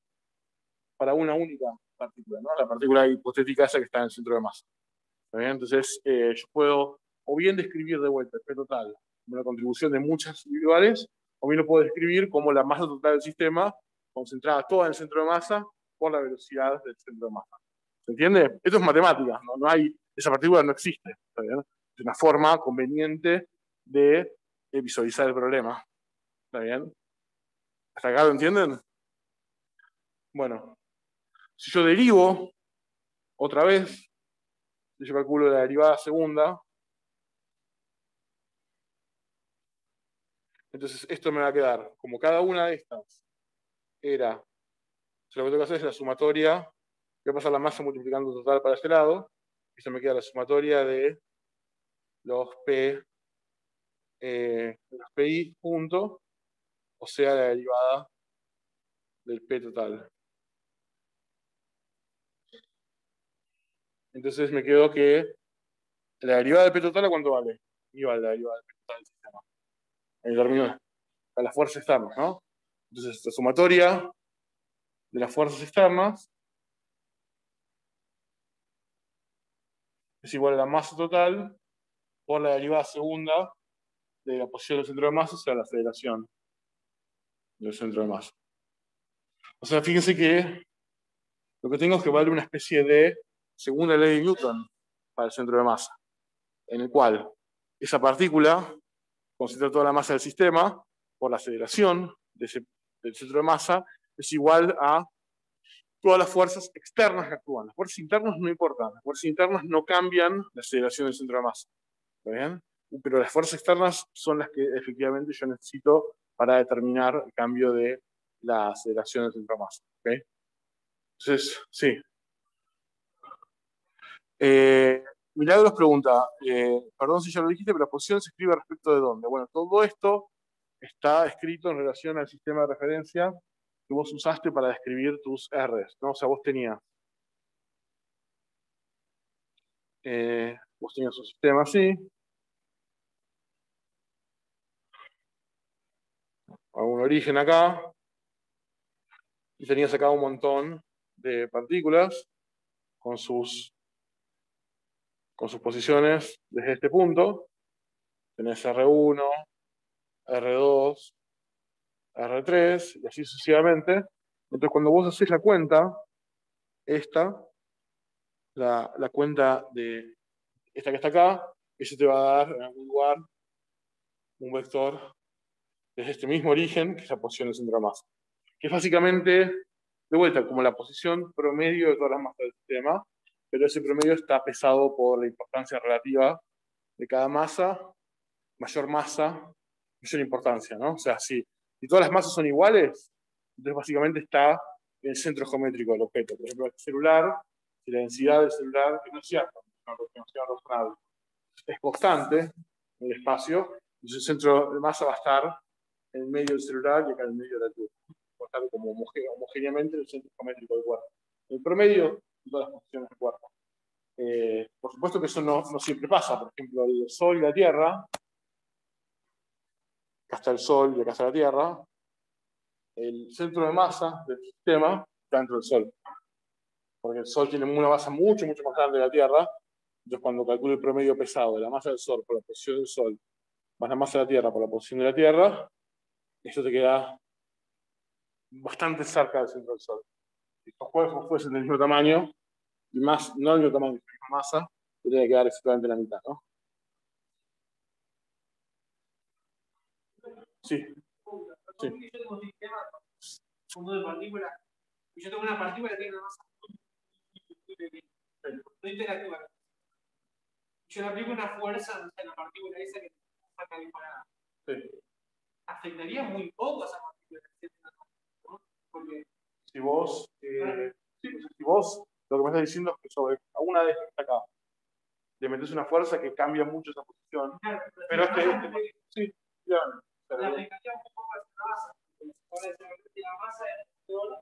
para una única partícula, ¿no? La partícula hipotética esa que está en el centro de masa. ¿Está bien? Entonces, yo puedo o bien describir de vuelta el P total como la contribución de muchas individuales, o bien lo puedo describir como la masa total del sistema concentrada toda en el centro de masa por la velocidad del centro de masa. ¿Se entiende? Esto es matemática, ¿no? No hay, esa partícula no existe. ¿Está bien? Es una forma conveniente de visualizar el problema. ¿Está bien? ¿Hasta acá lo entienden? Bueno, si yo derivo otra vez, yo calculo la derivada segunda, entonces esto me va a quedar, como cada una de estas era, lo que tengo que hacer es la sumatoria, voy a pasar la masa multiplicando total para este lado, y se me queda la sumatoria de los PI punto, o sea, la derivada del P total. Entonces me quedo que la derivada del P total, ¿a cuánto vale? Igual la derivada del P total del sistema. En términos a las fuerzas externas, ¿no? Entonces, la sumatoria de las fuerzas externas es igual a la masa total por la derivada segunda de la posición del centro de masa, o sea, la aceleración del centro de masa. O sea, fíjense que lo que tengo es que vale una especie de segunda ley de Newton para el centro de masa, en el cual esa partícula concentra toda la masa del sistema por la aceleración del centro de masa, es igual a todas las fuerzas externas que actúan. Las fuerzas internas no importan, las fuerzas internas no cambian la aceleración del centro de masa. ¿Está bien? Pero las fuerzas externas son las que efectivamente yo necesito para determinar el cambio de la aceleración del centro de masa. ¿Okay? Entonces, sí. Milagros pregunta, perdón si ya lo dijiste, pero la posición se escribe respecto de dónde. Bueno, todo esto está escrito en relación al sistema de referencia que vos usaste para describir tus R's, ¿no? O sea, vos tenías un sistema así, a un origen acá, y tenías acá un montón de partículas con sus posiciones desde este punto. Tenés R1, R2, R3, y así sucesivamente. Entonces, cuando vos haces la cuenta, esta la cuenta de esta que está acá, eso te va a dar en algún lugar un vector desde este mismo origen, que es la posición del centro de masa. Que es básicamente, de vuelta, como la posición promedio de todas las masas del sistema, pero ese promedio está pesado por la importancia relativa de cada masa, mayor masa, mayor importancia, ¿no? O sea, si todas las masas son iguales, entonces básicamente está en el centro geométrico del objeto. Por ejemplo, el celular, si la densidad del celular, que no es cierto, es constante en el espacio, entonces el centro de masa va a estar en el medio del celular y acá en el medio de la altura. Va a estar como homogéneamente en el centro geométrico del cuerpo. El promedio de todas las posiciones del cuerpo. Por supuesto que eso no siempre pasa. Por ejemplo, el Sol y la Tierra, acá está el Sol y acá está la Tierra, el centro de masa del sistema está dentro del Sol. Porque el Sol tiene una masa mucho, mucho más grande que la Tierra. Entonces, cuando calculo el promedio pesado de la masa del Sol por la posición del Sol, más la masa de la Tierra por la posición de la Tierra, eso te queda bastante cerca del centro del Sol. Si estos cuerpos fuesen del mismo tamaño, y más, no del mismo tamaño, de la misma masa, tendría que quedar exactamente la mitad, ¿no? Sí. Sí. Yo tengo un sistema común de partículas, y yo tengo una partícula que tiene una masa muy pequeña, no interactúa. Yo le aplico una fuerza en la partícula esa que saca disparada. Sí. Afectaría muy poco a esa partícula, ¿no? Porque si vos lo que me estás diciendo es que sobre alguna de estas que está acá le metes una fuerza que cambia mucho esa posición, claro, pero sí, claro. Le aplicaría un poco más a la masa, porque si la masa es peor,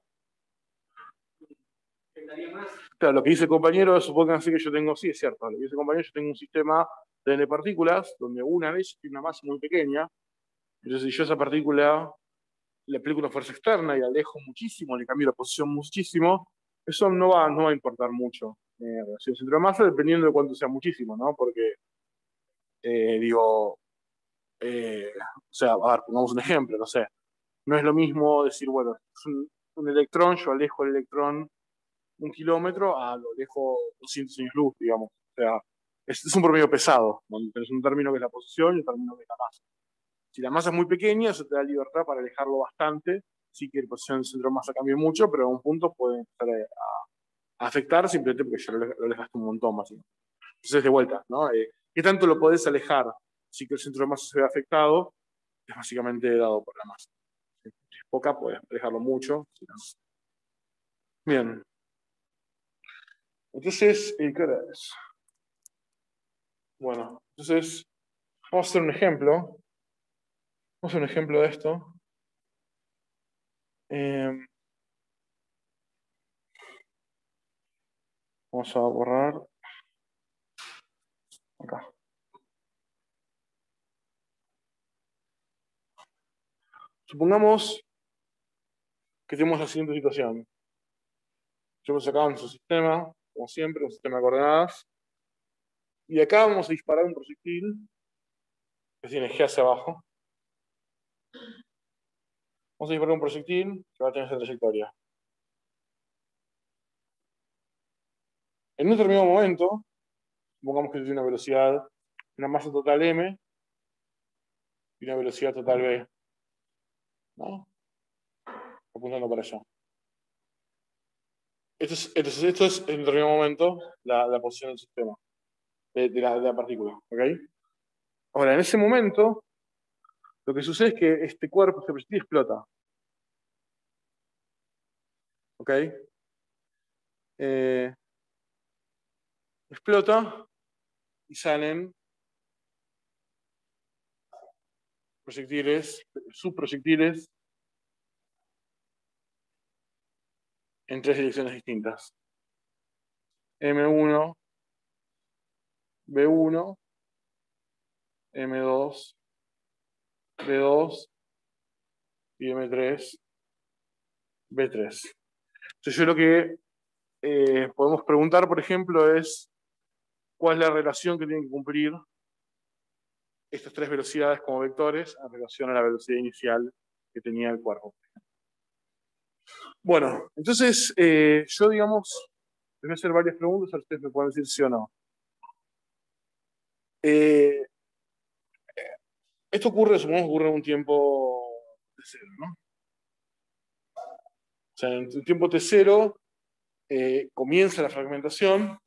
afectaría más. Claro, lo que dice el compañero, supónganse que yo tengo, sí es cierto, lo que dice el compañero, yo tengo un sistema de N partículas, donde una de ellas tiene una masa muy pequeña, entonces si yo a esa partícula le aplico una fuerza externa y la alejo muchísimo, le cambio la posición muchísimo, eso no va a importar mucho en relación al centro de masa, dependiendo de cuánto sea muchísimo, ¿no? Porque, o sea, a ver, pongamos un ejemplo, no sé, no es lo mismo decir, bueno, es un electrón, yo alejo el electrón 1 kilómetro a lo alejo 200 años luz, digamos. O sea, es un promedio pesado, donde tenés un término que es la posición y un término que es la masa. Si la masa es muy pequeña, eso te da libertad para alejarlo bastante, sí que la posición del centro de masa cambie mucho, pero a un punto puede empezar a afectar simplemente porque ya lo alejaste un montón más. Entonces, de vuelta, ¿no? ¿Qué tanto lo podés alejar si que el centro de masa se ve afectado? Es básicamente dado por la masa. Si es poca, puedes alejarlo mucho. Si no. Bien. Entonces, ¿qué hora es? Bueno, entonces, vamos a hacer un ejemplo. Vamos a hacer un ejemplo de esto. Vamos a borrar acá. Supongamos que tenemos la siguiente situación. Hemos sacado nuestro sistema, como siempre, un sistema de coordenadas. Y acá vamos a disparar un proyectil que tiene G hacia abajo. Vamos a disparar un proyectil que va a tener esa trayectoria. En un determinado momento, supongamos que tiene una velocidad, una masa total m y una velocidad total v, ¿no? Apuntando para allá. Esto es en un determinado momento la posición del sistema, de la partícula. ¿Okay? Ahora, en ese momento, lo que sucede es que este cuerpo, este proyectil, explota. ¿Ok? Explota y salen proyectiles, subproyectiles, en 3 direcciones distintas. M1, B1, M2, B2 y M3, B3. Entonces yo lo que podemos preguntar, por ejemplo, es cuál es la relación que tienen que cumplir estas 3 velocidades como vectores en relación a la velocidad inicial que tenía el cuerpo. Bueno, entonces yo, digamos, Les voy a hacer varias preguntas, a ver si ustedes me pueden decir sí o no. Esto ocurre, supongamos que ocurre en un tiempo T0, ¿no? O sea, en un tiempo T0 comienza la fragmentación,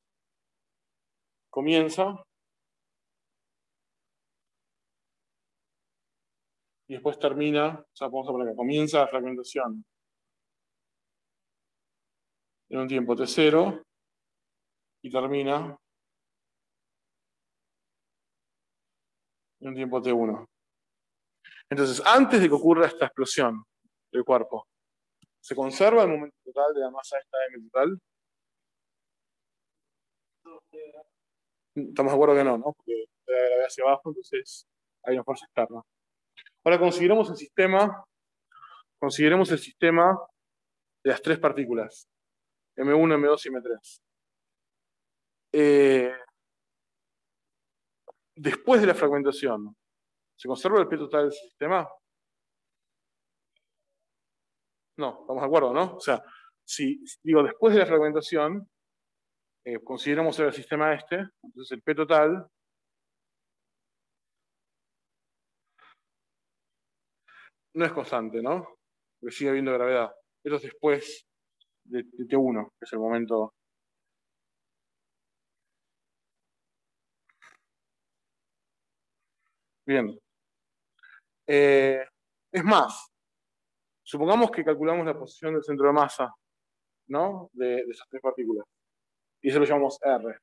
y después termina, o sea, vamos a poner que comienza la fragmentación en un tiempo T0 y termina en un tiempo T1. Entonces, antes de que ocurra esta explosión del cuerpo, ¿se conserva el momento total de la masa esta M total? Estamos de acuerdo que no, ¿no? Porque la gravedad hacia abajo, entonces hay una fuerza externa. Ahora consideremos el sistema de las tres partículas, M1, M2 y M3. Después de la fragmentación, ¿se conserva el P total del sistema? No, estamos de acuerdo, ¿no? O sea, si digo después de la fragmentación, consideramos el sistema este, entonces el P total no es constante, ¿no? Porque sigue habiendo gravedad. Eso es después de T1, que es el momento. Bien. Es más, supongamos que calculamos la posición del centro de masa, ¿no? De esas tres partículas. Y eso lo llamamos R.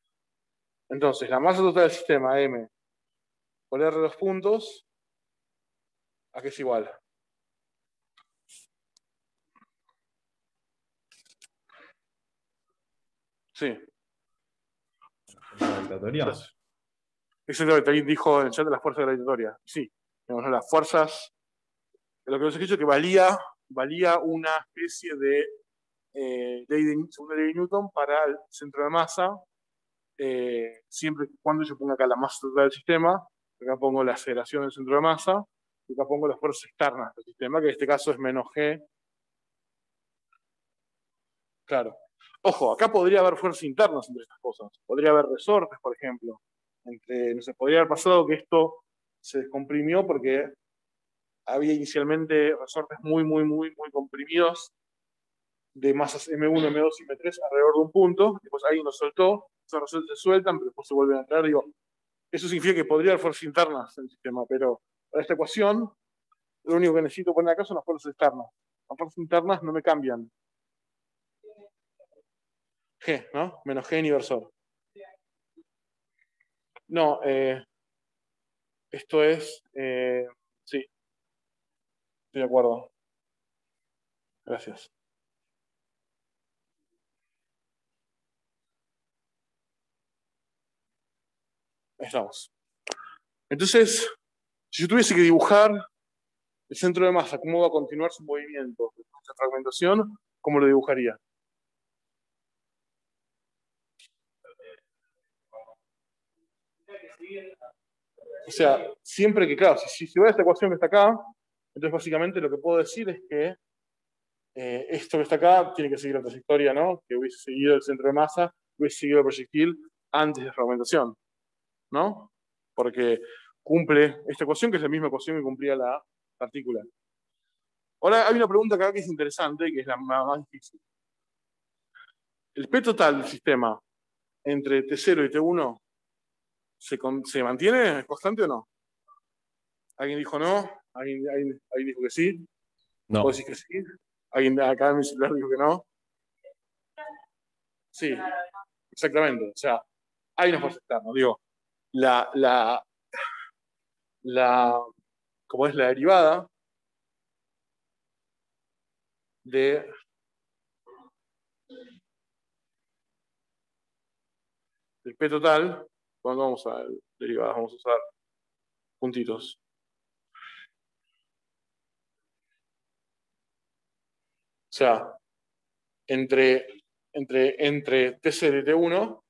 Entonces, la masa total del sistema, M, por R dos puntos, ¿a qué es igual? Sí. Gravitatoria. Exactamente, alguien dijo en el chat de las fuerzas gravitatorias. Sí, digamos, las fuerzas, lo que nos he dicho es que valía una especie de segunda ley de Newton para el centro de masa, siempre y cuando yo ponga acá la masa total del sistema, acá pongo la aceleración del centro de masa, y acá pongo las fuerzas externas del sistema, que en este caso es menos G. Claro. Ojo, acá podría haber fuerzas internas entre estas cosas. Podría haber resortes, por ejemplo. No sé, podría haber pasado que esto se descomprimió porque había inicialmente resortes muy comprimidos de masas M1, M2 y M3 alrededor de un punto. Después alguien los soltó, esos resortes se sueltan, pero después se vuelven a entrar. Digo, eso significa que podría haber fuerzas internas en el sistema, pero para esta ecuación, lo único que necesito poner acá son las fuerzas externas. Las fuerzas internas no me cambian. G, ¿no? Menos G en inversor. No, esto es... sí, estoy de acuerdo. Gracias. Ahí estamos. Entonces, si yo tuviese que dibujar el centro de masa, cómo va a continuar su movimiento de esta fragmentación, ¿cómo lo dibujaría? O sea, siempre que, claro, si voy a esta ecuación que está acá, entonces básicamente lo que puedo decir es que esto que está acá tiene que seguir la trayectoria, ¿no? Que hubiese seguido el centro de masa, hubiese seguido el proyectil antes de fragmentación, ¿no? Porque cumple esta ecuación, que es la misma ecuación que cumplía la partícula. Ahora hay una pregunta acá que es interesante y que es la más difícil. ¿El P total del sistema entre T0 y T1 se mantiene? ¿Es constante o no? ¿Alguien dijo no? ¿Alguien dijo que sí? No. ¿Vos decís que sí? ¿Alguien acá en mi celular dijo que no? Sí, exactamente. O sea, hay una fuerza externa. Digo, como es la derivada del P total, cuando vamos a derivadas, vamos a usar puntitos. O sea, entre T0 y T1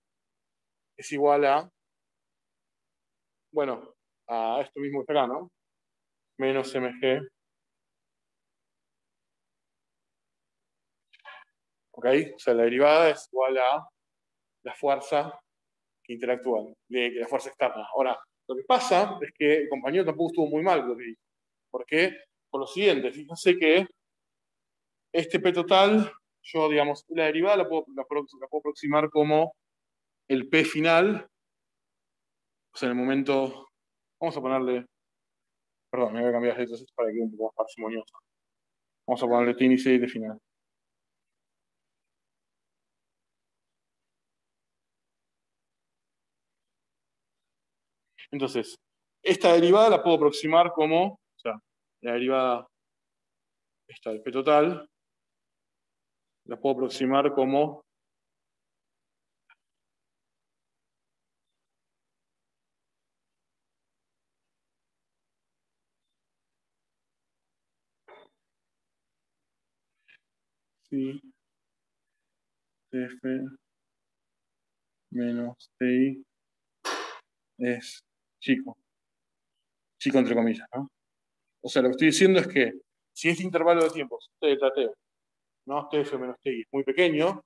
es igual a, bueno, a esto mismo que está acá, ¿no? Menos mg. ¿Ok? O sea, la derivada es igual a la fuerza que interactúa, de la fuerza externa. Ahora, lo que pasa es que el compañero tampoco estuvo muy mal lo que dijo. ¿Por qué? Por lo siguiente, fíjense que este P total, yo, digamos, la derivada la puedo aproximar como el P final, o sea, en el momento, vamos a ponerle, perdón, me voy a cambiar de letras para que quede un poco más parsimonioso. Vamos a ponerle T inicial y T final. Entonces, esta derivada la puedo aproximar como, o sea, la derivada, esta del P total, la puedo aproximar como si Tf menos Ti es chico entre comillas, ¿no? O sea, lo que estoy diciendo es que si este intervalo de tiempos, T delta T, ¿no? Tf menos Ti es muy pequeño,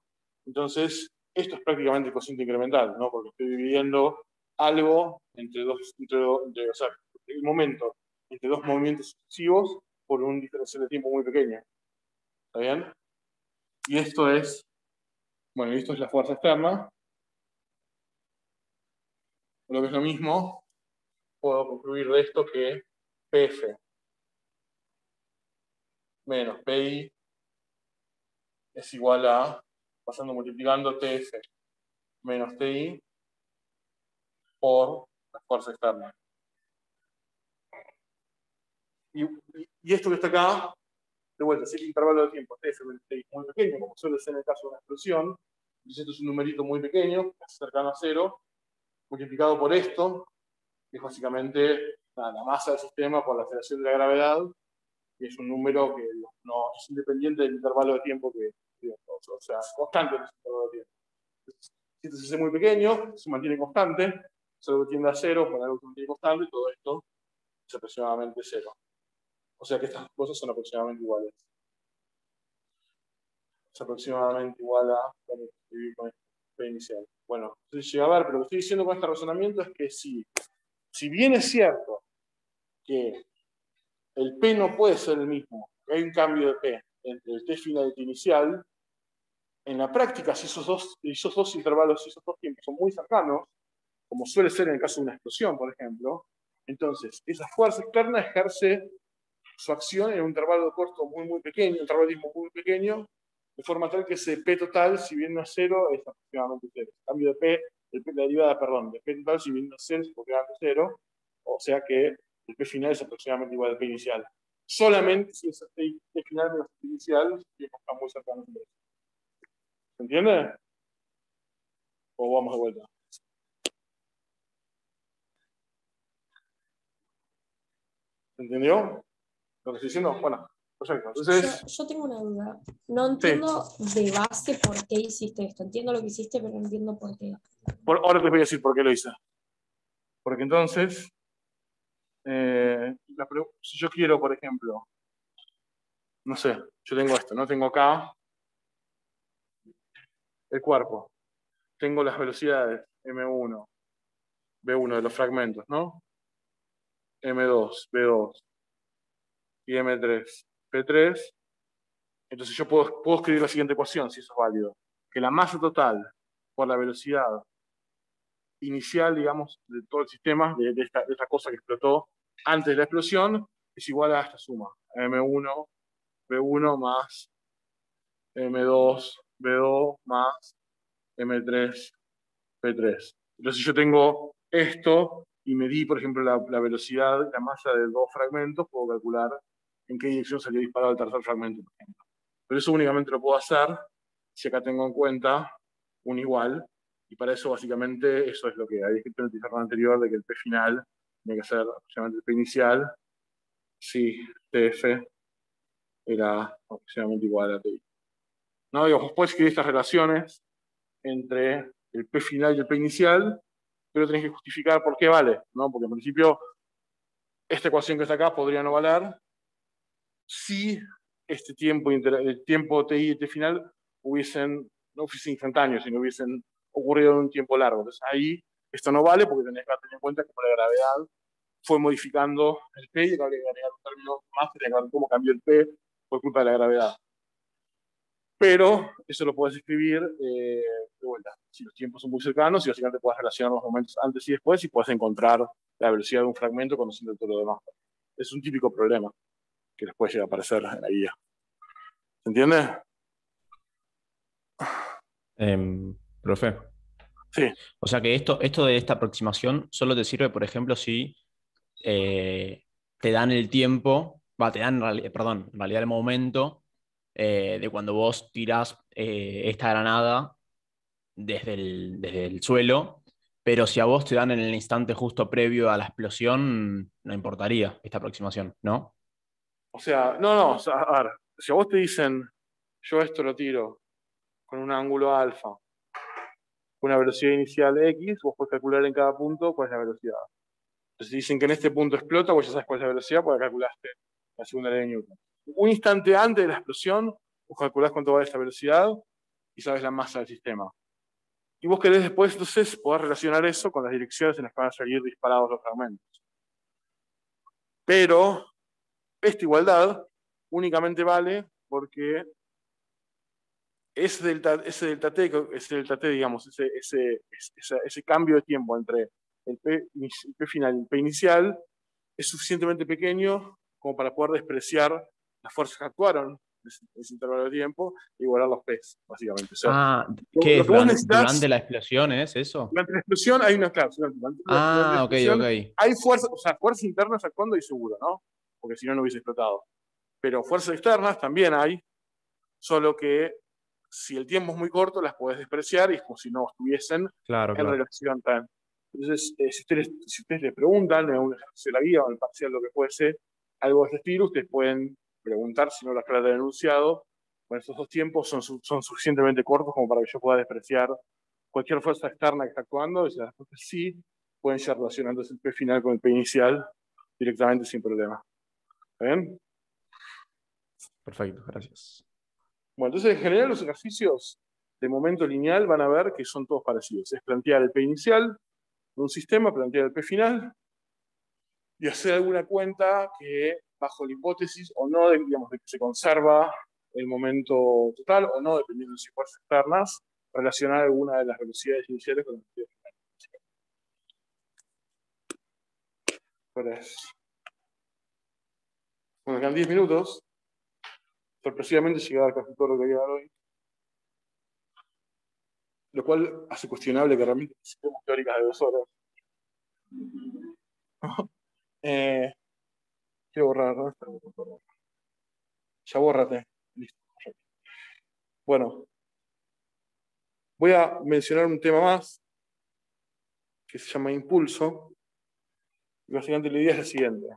entonces esto es prácticamente el cociente incremental, ¿no? Porque estoy dividiendo algo o sea, el momento entre dos movimientos sucesivos por un diferencial de tiempo muy pequeño. ¿Está bien? Y esto es, bueno, esto es la fuerza externa. Lo que es lo mismo, puedo concluir de esto que Pf menos Pi es igual a, multiplicando Tf menos Ti por la fuerza externa. Y esto que está acá, de vuelta, si el intervalo de tiempo Tf menos Ti es muy pequeño, como suele ser en el caso de una explosión, entonces esto es un numerito muy pequeño, casi cercano a cero, multiplicado por esto, que es básicamente la masa del sistema por la aceleración de la gravedad, y es un número que no es independiente del intervalo de tiempo o sea, constante en ese intervalo de tiempo. Si esto se hace muy pequeño, se mantiene constante, solo tiende a cero, por algo que se mantiene constante, y todo esto es aproximadamente cero. O sea que estas cosas son aproximadamente iguales. Es aproximadamente igual a escribir con P inicial. Bueno, entonces llega a ver, pero lo que estoy diciendo con este razonamiento es que si bien es cierto que el P no puede ser el mismo, hay un cambio de P entre el T final y el T inicial, en la práctica, si esos dos intervalos, si esos dos tiempos son muy cercanos, como suele ser en el caso de una explosión, por ejemplo, entonces esa fuerza externa ejerce su acción en un intervalo de corto muy pequeño, un intervalo de tiempo muy pequeño, de forma tal que ese P total, si bien no es cero, es aproximadamente cero. El cambio de P, la derivada, perdón, de P total, si bien no es cero, es aproximadamente cero, o sea que el P final es aproximadamente igual al P inicial. Solamente si ese P final menos P inicial, está muy cercano entre eso. ¿Se entiende? ¿O vamos de vuelta? ¿Se entendió lo que estoy diciendo? Bueno, perfecto. Entonces, yo tengo una duda. No entiendo de base por qué hiciste esto. Entiendo lo que hiciste, pero no entiendo por qué. Ahora te voy a decir por qué lo hice. Porque entonces, si yo quiero, por ejemplo, no sé, yo tengo esto, ¿no? Tengo acá el cuerpo. Tengo las velocidades M1, B1 de los fragmentos, ¿no? M2, B2 y M3, P3. Entonces yo puedo escribir la siguiente ecuación, si eso es válido. Que la masa total por la velocidad inicial, digamos, de todo el sistema, de esta cosa que explotó antes de la explosión, es igual a esta suma. M1, B1 más M2, B2 más M3, P3. Entonces yo tengo esto y medí, por ejemplo, la velocidad, la masa de dos fragmentos, puedo calcular en qué dirección salió disparado el tercer fragmento, por ejemplo. Pero eso únicamente lo puedo hacer si acá tengo en cuenta un igual, y para eso básicamente eso es lo que había escrito en el pizarrón anterior, de que el P final tiene que ser aproximadamente el P inicial, si TF era aproximadamente igual a TI. ¿No? Digo, vos podés escribir estas relaciones entre el P final y el P inicial, pero tenés que justificar por qué vale, ¿no? Porque en principio esta ecuación que está acá podría no valer si este tiempo, el tiempo TI y T final no fuesen instantáneos, sino hubiesen ocurrido en un tiempo largo. Entonces ahí esto no vale porque tenés que tener en cuenta cómo la gravedad fue modificando el P y habría que agregar un término más que tenga que ver cómo cambió el P por culpa de la gravedad. Pero eso lo puedes escribir de vuelta. Si los tiempos son muy cercanos y básicamente puedes relacionar los momentos antes y después y puedes encontrar la velocidad de un fragmento conociendo todo lo demás. Es un típico problema que les puede llegar a aparecer en la guía. ¿Se entiende? Profe. Sí. O sea que esto de esta aproximación solo te sirve, por ejemplo, si te dan el tiempo, te dan, perdón, en realidad el momento de cuando vos tirás esta granada desde el suelo, pero si a vos te dan en el instante justo previo a la explosión, no importaría esta aproximación, ¿no? O sea, no, o sea, a ver, si a vos te dicen, yo esto lo tiro con un ángulo alfa, una velocidad inicial X, vos podés calcular en cada punto cuál es la velocidad. Entonces, si dicen que en este punto explota, vos ya sabes cuál es la velocidad porque calculaste la segunda ley de Newton. Un instante antes de la explosión, vos calculás cuánto va esa velocidad y sabes la masa del sistema. Y vos querés después, entonces, poder relacionar eso con las direcciones en las que van a salir disparados los fragmentos. Pero esta igualdad únicamente vale porque ese delta T, digamos, ese cambio de tiempo entre el P final y el P inicial es suficientemente pequeño como para poder despreciar las fuerzas que actuaron en ese intervalo de tiempo e igualar los P's, básicamente. O sea, ¿Qué lo es? que vos necesitas, ¿Durante la explosión es eso? durante la explosión hay una clase, durante la Ok, explosión ok. hay fuerzas, o sea, fuerzas internas actuando y seguro, ¿no? Porque si no, no hubiese explotado. Pero fuerzas externas también hay, solo que si el tiempo es muy corto, las podés despreciar y es como si no estuviesen Claro, en claro. relación tan. Entonces, si ustedes les preguntan en un ejercicio de la guía o en el parcial, lo que puede ser, algo de este estilo, ustedes pueden preguntar si no la aclara el enunciado. Bueno, esos dos tiempos son suficientemente cortos como para que yo pueda despreciar cualquier fuerza externa que está actuando. Y si la respuesta es sí, pueden ser relacionándose el P final con el P inicial directamente sin problema. ¿Está bien? Perfecto, gracias. Bueno, entonces en general los ejercicios de momento lineal van a ver que son todos parecidos. Es plantear el P inicial de un sistema, plantear el P final y hacer alguna cuenta que bajo la hipótesis o no, digamos, de que se conserva el momento total o no, dependiendo de si fuerzas externas, relacionar alguna de las velocidades iniciales con la velocidad final. Bueno, quedan 10 minutos. Sorpresivamente llegué a casi todo lo que quería dar hoy. Lo cual hace cuestionable que realmente necesitemos teóricas de 2 horas. Quiero borrar, ¿no? Ya bórrate. Listo. Bueno, voy a mencionar un tema más que se llama impulso. Y básicamente la idea es la siguiente.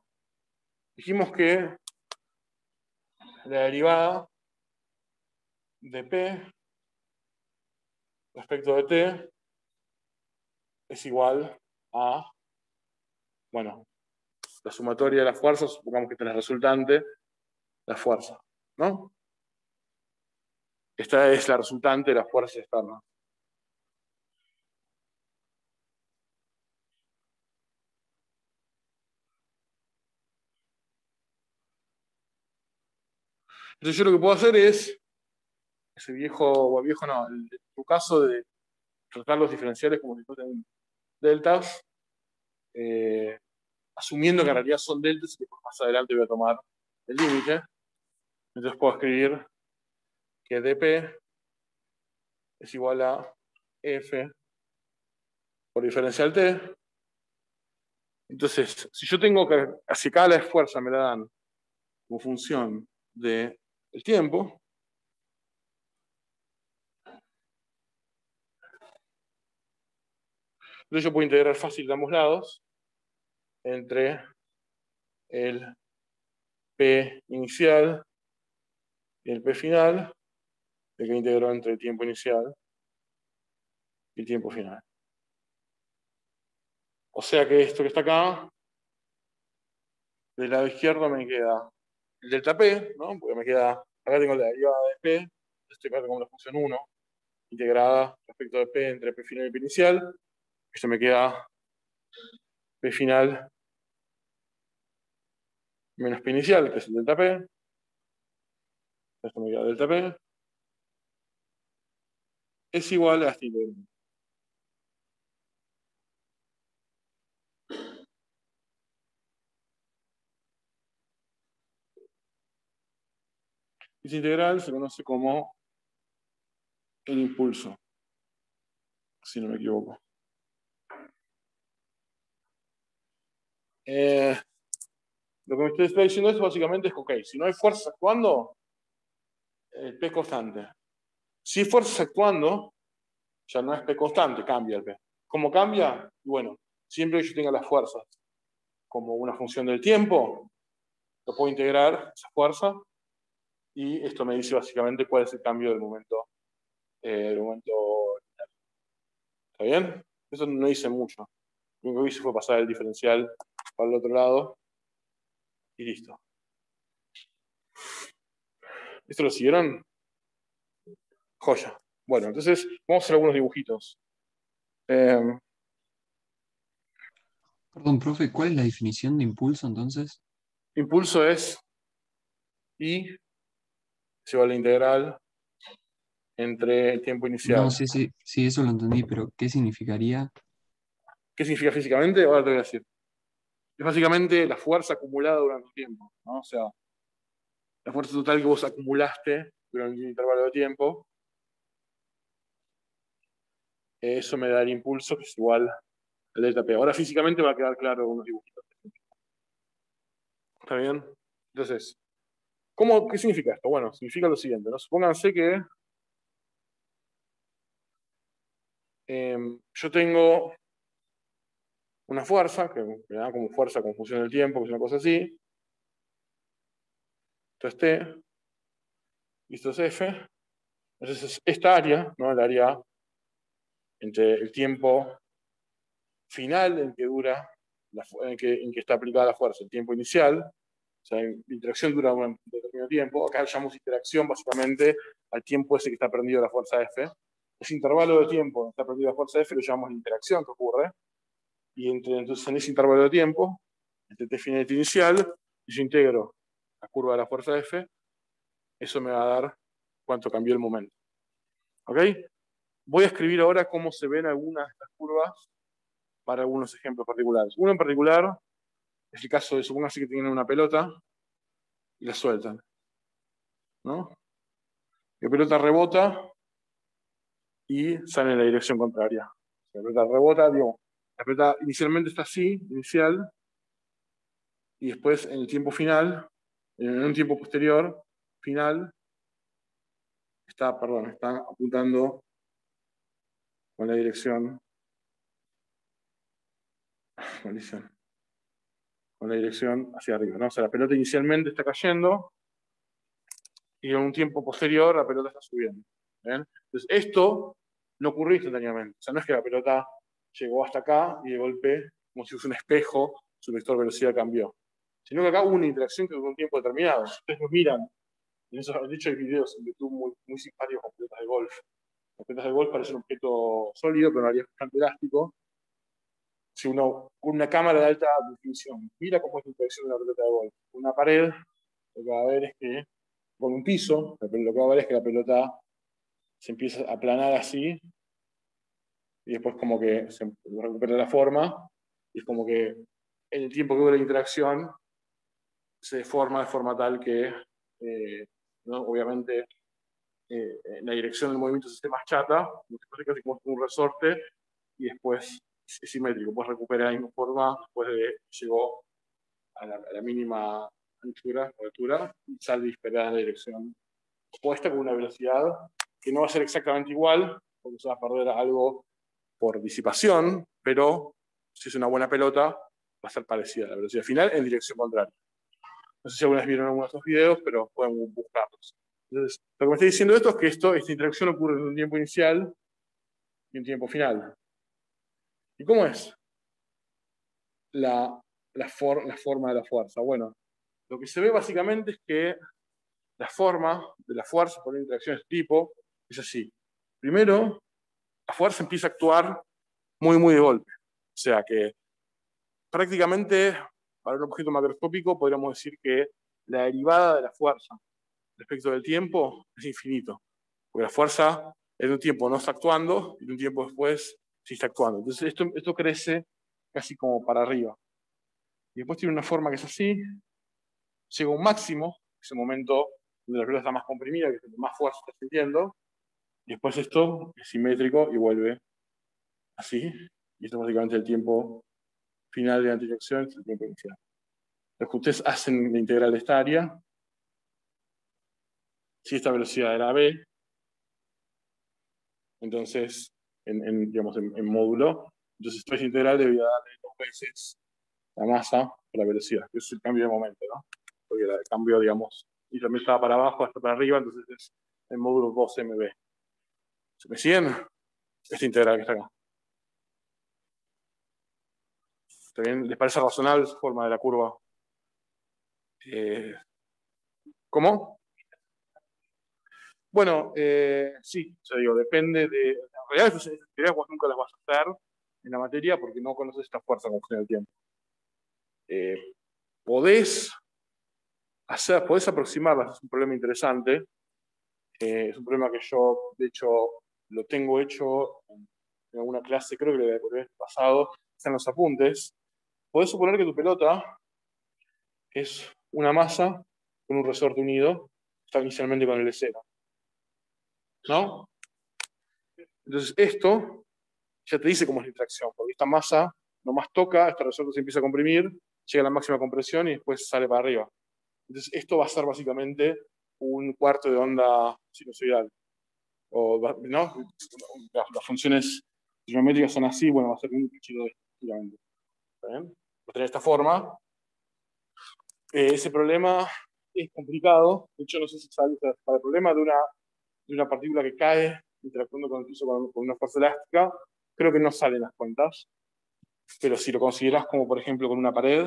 Dijimos que la derivada de P respecto de T es igual a, bueno, la sumatoria de las fuerzas, supongamos que esta es la resultante, la fuerza, ¿no? Esta es la resultante de las fuerzas externas. Entonces yo lo que puedo hacer es, ese viejo, o viejo no, tu caso de tratar los diferenciales como si fuesen deltas, asumiendo que en realidad son deltas y que más adelante voy a tomar el límite. Entonces puedo escribir que dp es igual a f por diferencial t. Entonces, si yo tengo que, hacia acá la fuerza me la dan como función del tiempo, entonces yo puedo integrar fácil de ambos lados entre el P inicial y el P final, de que integro entre el tiempo inicial y el tiempo final. O sea que esto que está acá, del lado izquierdo me queda el delta P, ¿no? Porque me queda, acá tengo la derivada de P, estoy acá como la función 1, integrada respecto de P entre P final y P inicial. Esto me queda P final menos P inicial, que es el delta P. Esto me queda delta P. Es igual a este integral. Ese integral se conoce como el impulso, si no me equivoco. Lo que me estoy diciendo es básicamente es que, ok, si no hay fuerzas actuando, el P es constante. Si hay fuerzas actuando, ya no es P constante, cambia el P. ¿Cómo cambia? Bueno, siempre que yo tenga las fuerzas como una función del tiempo, lo puedo integrar, esa fuerza, y esto me dice básicamente cuál es el cambio del momento. ¿Está bien? Eso no hice mucho. Lo único que hice fue pasar el diferencial para el otro lado y listo. ¿Esto lo siguieron? Joya. Bueno, entonces vamos a hacer algunos dibujitos. Perdón, profe, ¿cuál es la definición de impulso entonces? Impulso es I se va a la integral entre el tiempo inicial. No, sí, eso lo entendí, pero ¿qué significaría? ¿Qué significa físicamente? Ahora te voy a decir. Es básicamente la fuerza acumulada durante el tiempo, ¿no? O sea, la fuerza total que vos acumulaste durante un intervalo de tiempo. Eso me da el impulso, que es igual al delta P. Ahora físicamente va a quedar claro unos dibujitos. ¿Está bien? Entonces, ¿qué significa esto? Bueno, significa lo siguiente, ¿no? Supónganse que yo tengo una fuerza, que me da como fuerza con función del tiempo, que es una cosa así. Esto es T, y esto es F. Entonces, esta área, ¿no? El área entre el tiempo final en que dura, en que está aplicada la fuerza, el tiempo inicial, o sea, la interacción dura un determinado tiempo. Acá llamamos interacción básicamente al tiempo ese que está prendido la fuerza F. Ese intervalo de tiempo donde está prendida la fuerza F lo llamamos la interacción que ocurre. Y entonces en ese intervalo de tiempo, entre T final y T inicial, y yo integro la curva de la fuerza F, eso me va a dar cuánto cambió el momento. ¿Ok? Voy a escribir ahora cómo se ven algunas de estas curvas para algunos ejemplos particulares. Uno en particular es el caso de, supóngase que tienen una pelota y la sueltan, ¿no? La pelota rebota y sale en la dirección contraria. La pelota rebota, digo, la pelota inicialmente está así, inicial, y después en el tiempo final, en un tiempo posterior, final, está apuntando con la dirección, con la dirección hacia arriba, ¿no? O sea, la pelota inicialmente está cayendo y en un tiempo posterior la pelota está subiendo. ¿Bien? Entonces, esto no ocurrió instantáneamente. O sea, no es que la pelota llegó hasta acá y de golpe, como si fuese un espejo, su vector de velocidad cambió. Sino que acá hubo una interacción que duró un tiempo determinado. Ustedes lo miran. De hecho, hay videos en YouTube muy simpáticos con pelotas de golf. Las pelotas de golf parecen un objeto sólido, pero en realidad es bastante elástico. Si uno con una cámara de alta definición mira cómo es la interacción de una pelota de golf con una pared, lo que va a ver es que, con un piso, lo que va a ver es que la pelota se empieza a aplanar así, y después como que se recupera la forma, y es como que en el tiempo que dura la interacción se deforma de forma tal que, ¿no? Obviamente, la dirección del movimiento se hace más chata, casi como un resorte, y después es simétrico, puedes recuperar la misma forma después de que llegó a la mínima anchura o altura y sale disparada en la dirección opuesta con una velocidad que no va a ser exactamente igual, porque se va a perder algo por disipación, pero si es una buena pelota, va a ser parecida a la velocidad final en dirección contraria. No sé si algunas vieron algunos de estos videos, pero pueden buscarlos. Entonces, lo que me está diciendo esto es que esta interacción ocurre en un tiempo inicial y un tiempo final. ¿Y cómo es la forma de la fuerza? Bueno, lo que se ve básicamente es que la forma de la fuerza por una interacción de este tipo es así. Primero, la fuerza empieza a actuar muy de golpe. O sea que prácticamente para un objeto macroscópico podríamos decir que la derivada de la fuerza respecto del tiempo es infinito. Porque la fuerza en un tiempo no está actuando y un tiempo después sí está actuando. Entonces esto crece casi como para arriba. Y después tiene una forma que es así, llega a un máximo, ese momento donde la pelota está más comprimida, que es donde más fuerza está sintiendo, y después esto es simétrico y vuelve así, y esto es básicamente el tiempo final de la antireacción, es el tiempo inicial. Los que ustedes hacen la integral de esta área, si esta velocidad era b, entonces, digamos, en módulo, entonces esta integral debería darle 2 veces la masa por la velocidad, que es el cambio de momento, ¿no? Porque el cambio, digamos, y también estaba para abajo, hasta para arriba, entonces es el módulo 2mb. ¿Se me siguen? Esta integral que está acá. ¿Está bien? ¿Les parece razonable esa forma de la curva? ¿Cómo? Bueno, sí, ya digo, depende de... En realidad, esas teorías vos nunca las vas a hacer en la materia porque no conoces esta fuerza con el tiempo. Podés aproximarlas, es un problema interesante. Es un problema que yo, de hecho, lo tengo hecho en alguna clase, creo que lo había pasado, están los apuntes. Podés suponer que tu pelota es una masa con un resorte unido, está inicialmente con el de cero. ¿No? Entonces esto ya te dice cómo es la interacción, porque esta masa nomás toca, este resorte se empieza a comprimir, llega a la máxima compresión y después sale para arriba. Entonces esto va a ser básicamente un cuarto de onda sinusoidal. O, ¿no? Las funciones geométricas son así, bueno, va a ser un cachito de esto. ¿Está bien? Va a tener esta forma. Ese problema es complicado. De hecho, no sé si sabes, para el problema de una partícula que cae interactuando incluso con una fuerza elástica, creo que no salen las cuentas. Pero si lo consideras como, por ejemplo, con una pared,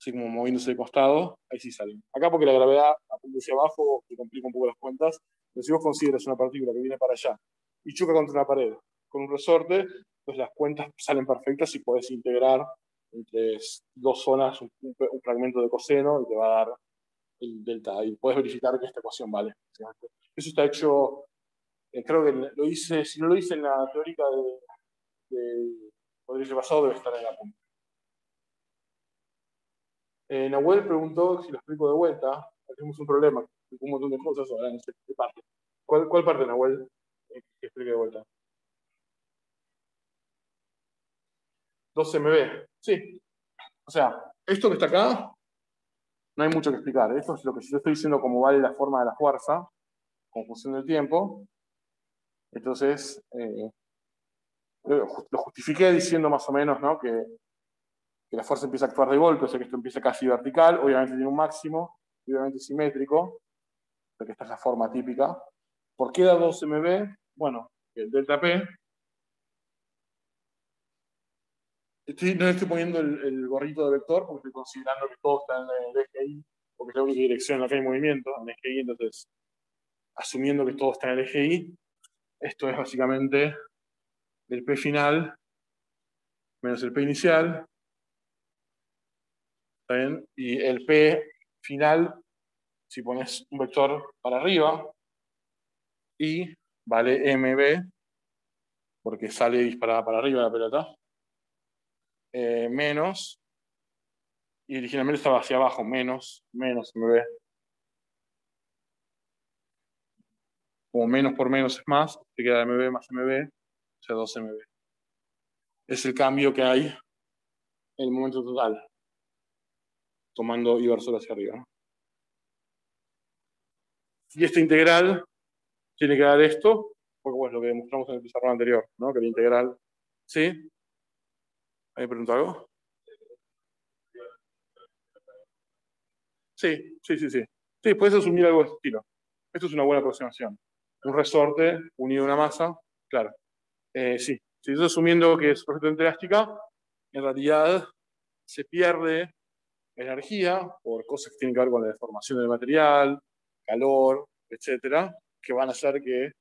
así como moviéndose de costado, ahí sí salen. Acá porque la gravedad apunta hacia abajo, te complica un poco las cuentas, pero si vos consideras una partícula que viene para allá y choca contra una pared con un resorte, pues las cuentas salen perfectas y podés integrar entre dos zonas un fragmento de coseno y te va a dar el delta. Y podés verificar que esta ecuación vale. Eso está hecho, creo que lo hice, si no lo hice en la teórica de cuadrille pasado, debe estar en la punta. Nahuel preguntó si lo explico de vuelta. Tenemos un problema, un montón de cosas, ahora no sé qué parte. ¿Cuál parte, Nahuel, que explique de vuelta? 2mb. Sí. O sea, esto que está acá, no hay mucho que explicar. Esto es lo que yo estoy diciendo cómo vale la forma de la fuerza, con función del tiempo. Entonces, lo justifiqué diciendo más o menos, ¿no? que la fuerza empieza a actuar de golpe, o sea que esto empieza casi vertical, obviamente tiene un máximo, y obviamente simétrico, porque esta es la forma típica. ¿Por qué da 2mb? Bueno, el delta P. No estoy poniendo el gorrito de vector porque estoy considerando que todo está en el eje Y, porque es la única dirección en la que hay movimiento, en el eje Y, entonces, asumiendo que todo está en el eje Y, esto es básicamente el P final menos el P inicial, ¿está bien? Y el P final, si pones un vector para arriba, y vale mb, porque sale disparada para arriba la pelota, menos, y originalmente estaba hacia abajo, menos mb. Como menos por menos es más, te queda mb más mb, o sea 2mb. Es el cambio que hay en el momento total, tomando Iversor hacia arriba, ¿no? Y esta integral tiene que dar esto, porque bueno, es lo que demostramos en el pizarrón anterior, ¿no? Que la integral, ¿sí? ¿Alguien preguntó algo? Sí. Sí, puedes asumir algo de este estilo. Esto es una buena aproximación. Un resorte unido a una masa, claro. Sí, si estás asumiendo que es perfectamente elástica, en realidad se pierde energía por cosas que tienen que ver con la deformación del material, calor, etcétera, que van a hacer que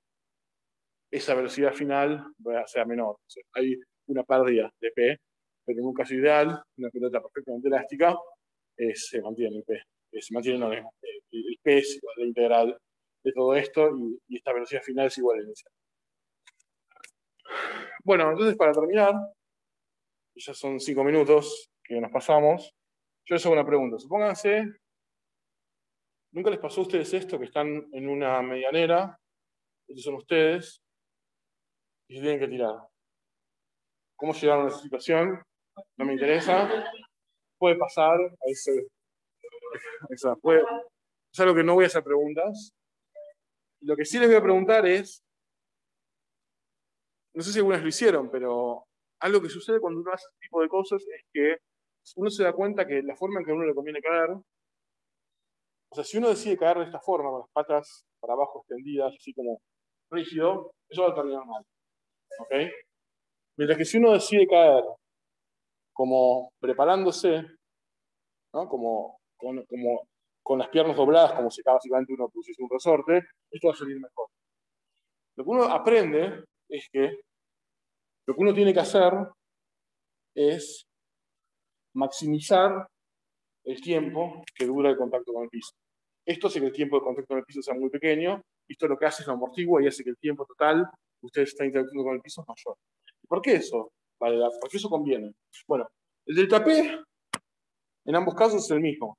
esa velocidad final sea menor. O sea, hay una pérdida de P, pero en un caso ideal, una pelota perfectamente elástica, se mantiene el P. Se mantiene el P es igual a la integral de todo esto y esta velocidad final es igual a la inicial. Bueno, entonces para terminar, ya son 5 minutos que nos pasamos, yo les hago una pregunta. Supónganse, ¿nunca les pasó a ustedes esto, que están en una medianera, estos son ustedes, y se tienen que tirar? ¿Cómo llegaron a esa situación? No me interesa. Puede pasar, es algo que no voy a hacer preguntas. Lo que sí les voy a preguntar es, no sé si algunas lo hicieron, pero algo que sucede cuando uno hace este tipo de cosas es que uno se da cuenta que la forma en que a uno le conviene caer, o sea, si uno decide caer de esta forma, con las patas para abajo extendidas, así como rígido, eso va a terminar mal. ¿Ok? Mientras que si uno decide caer como preparándose, ¿no? Como con las piernas dobladas, como si básicamente uno pusiese un resorte, esto va a salir mejor. Lo que uno aprende es que lo que uno tiene que hacer es maximizar el tiempo que dura el contacto con el piso. Esto hace que el tiempo de contacto con el piso sea muy pequeño, y esto lo que hace es lo amortigua y hace que el tiempo total que usted está interactuando con el piso es mayor. ¿Y por qué eso? ¿Por qué eso conviene? Bueno, el delta P en ambos casos es el mismo.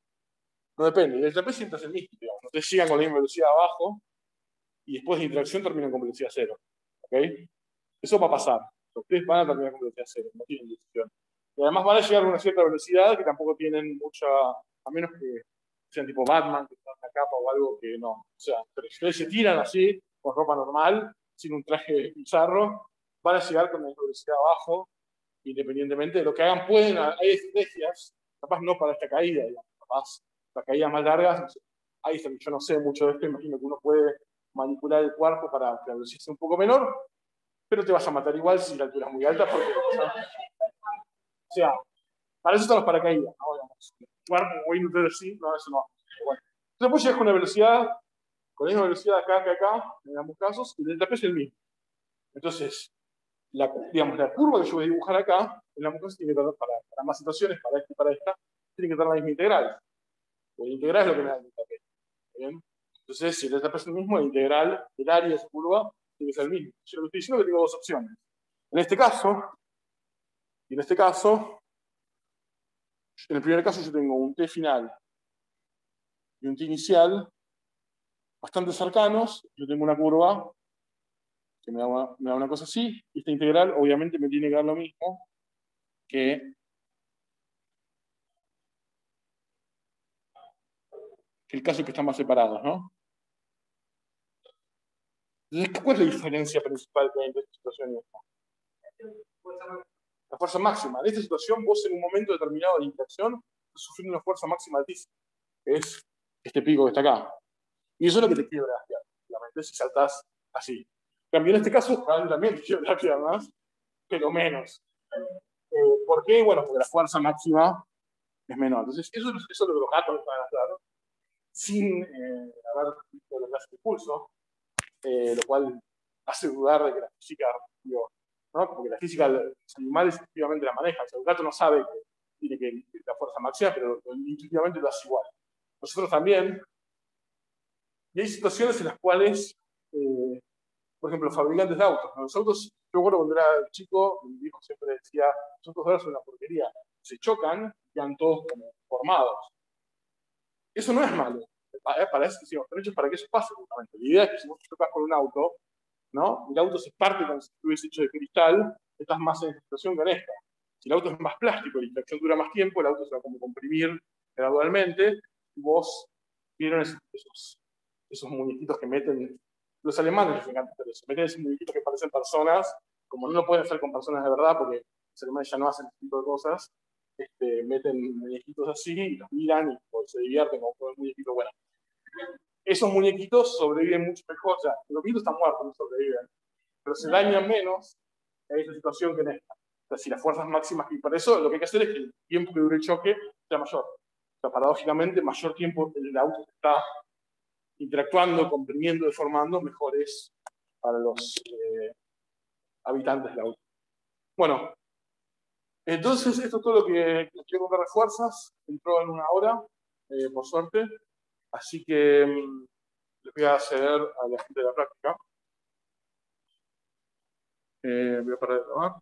No depende. El delta P siempre es el mismo. Digamos. Ustedes llegan con la misma velocidad abajo y después de interacción terminan con velocidad cero. ¿Okay? Eso va a pasar. Ustedes van a terminar con velocidad cero, no tienen decisión. Y además van a llegar a una cierta velocidad que tampoco tienen mucha, a menos que sean tipo Batman, que tengan una capa o algo que no. O sea, pero si ustedes se tiran así, con ropa normal, sin un traje bizarro, van a llegar con la velocidad abajo, independientemente de lo que hagan. Hay estrategias, capaz no para esta caída, digamos, capaz para caídas más largas, no sé. Ahí está, yo no sé mucho de esto, imagino que uno puede manipular el cuerpo para que la velocidad sea un poco menor, pero te vas a matar igual si la altura es muy alta, porque, o sea, para eso están los paracaídas, ¿no? Digamos, el cuerpo muy inútil así, no, eso no. Bueno. Entonces vos llegas con una velocidad, con la misma velocidad acá que acá, en ambos casos, y el delta P es el mismo. Entonces, la curva que yo voy a dibujar acá, en ambos casos tiene que tener, para más situaciones, para esta y para esta, tiene que tener la misma integral. La integral es lo que me da el delta P. ¿Bien? Entonces, si el delta P es el mismo, la integral del área de esa curva tiene que ser el mismo. Yo lo que estoy diciendo es que tengo dos opciones. En este caso, en el primer caso yo tengo un T final y un T inicial bastante cercanos. Yo tengo una curva que me da una cosa así, y esta integral obviamente me tiene que dar lo mismo que el caso que están más separados, ¿no? Entonces, ¿cuál es la diferencia principal que hay entre esta situación y esta? La fuerza máxima. En esta situación, vos en un momento determinado de interacción estás sufriendo una fuerza máxima altísima, que es este pico que está acá. Y eso es lo que te quiebra las piernas, obviamente, si saltás así. En cambio, en este caso, también te quiebra las piernas, pero menos. ¿Por qué? Bueno, porque la fuerza máxima es menor. Entonces, eso es lo que los gatos van a hacer, sin haber visto la clase de impulso, lo cual hace dudar de que la física, digo, ¿no? Porque la física de los animales efectivamente la maneja. O sea, el gato no sabe que tiene que la fuerza máxima, pero intuitivamente lo hace igual. Nosotros también. Y hay situaciones en las cuales, por ejemplo, los fabricantes de autos. ¿No? Los autos, yo recuerdo cuando era chico, mi viejo siempre decía, los autos de ahora son una porquería. Se chocan y quedan todos como formados. Eso no es malo. Para eso decimos, están hechos para que eso pase, justamente. La idea es que si vos chocas con un auto, ¿no? El auto se parte como si estuviese hecho de cristal, estás más en esta situación que en esta. Si el auto es más plástico y la interacción dura más tiempo, el auto se va a como comprimir gradualmente, y vos vieron esos muñequitos que meten, los alemanes les encanta hacer eso, meten esos muñequitos que parecen personas, como no lo pueden hacer con personas de verdad, porque los alemanes ya no hacen este tipo de cosas, meten muñequitos así, y los miran y pues, se divierten con todo el muñequito. Bueno, esos muñequitos sobreviven mucho mejor, o sea, los muñequitos están muertos, no sobreviven, pero se dañan menos en esta situación que en esta. O sea, si las fuerzas máximas, y por eso lo que hay que hacer es que el tiempo que dure el choque sea mayor. O sea, paradójicamente, mayor tiempo el auto está interactuando, comprimiendo, deformando, mejor es para los habitantes de la UTE. Bueno, entonces esto es todo lo que les quiero contar de fuerzas. Entró en una hora, por suerte. Así que les voy a ceder a la gente de la práctica. Voy a parar de grabar.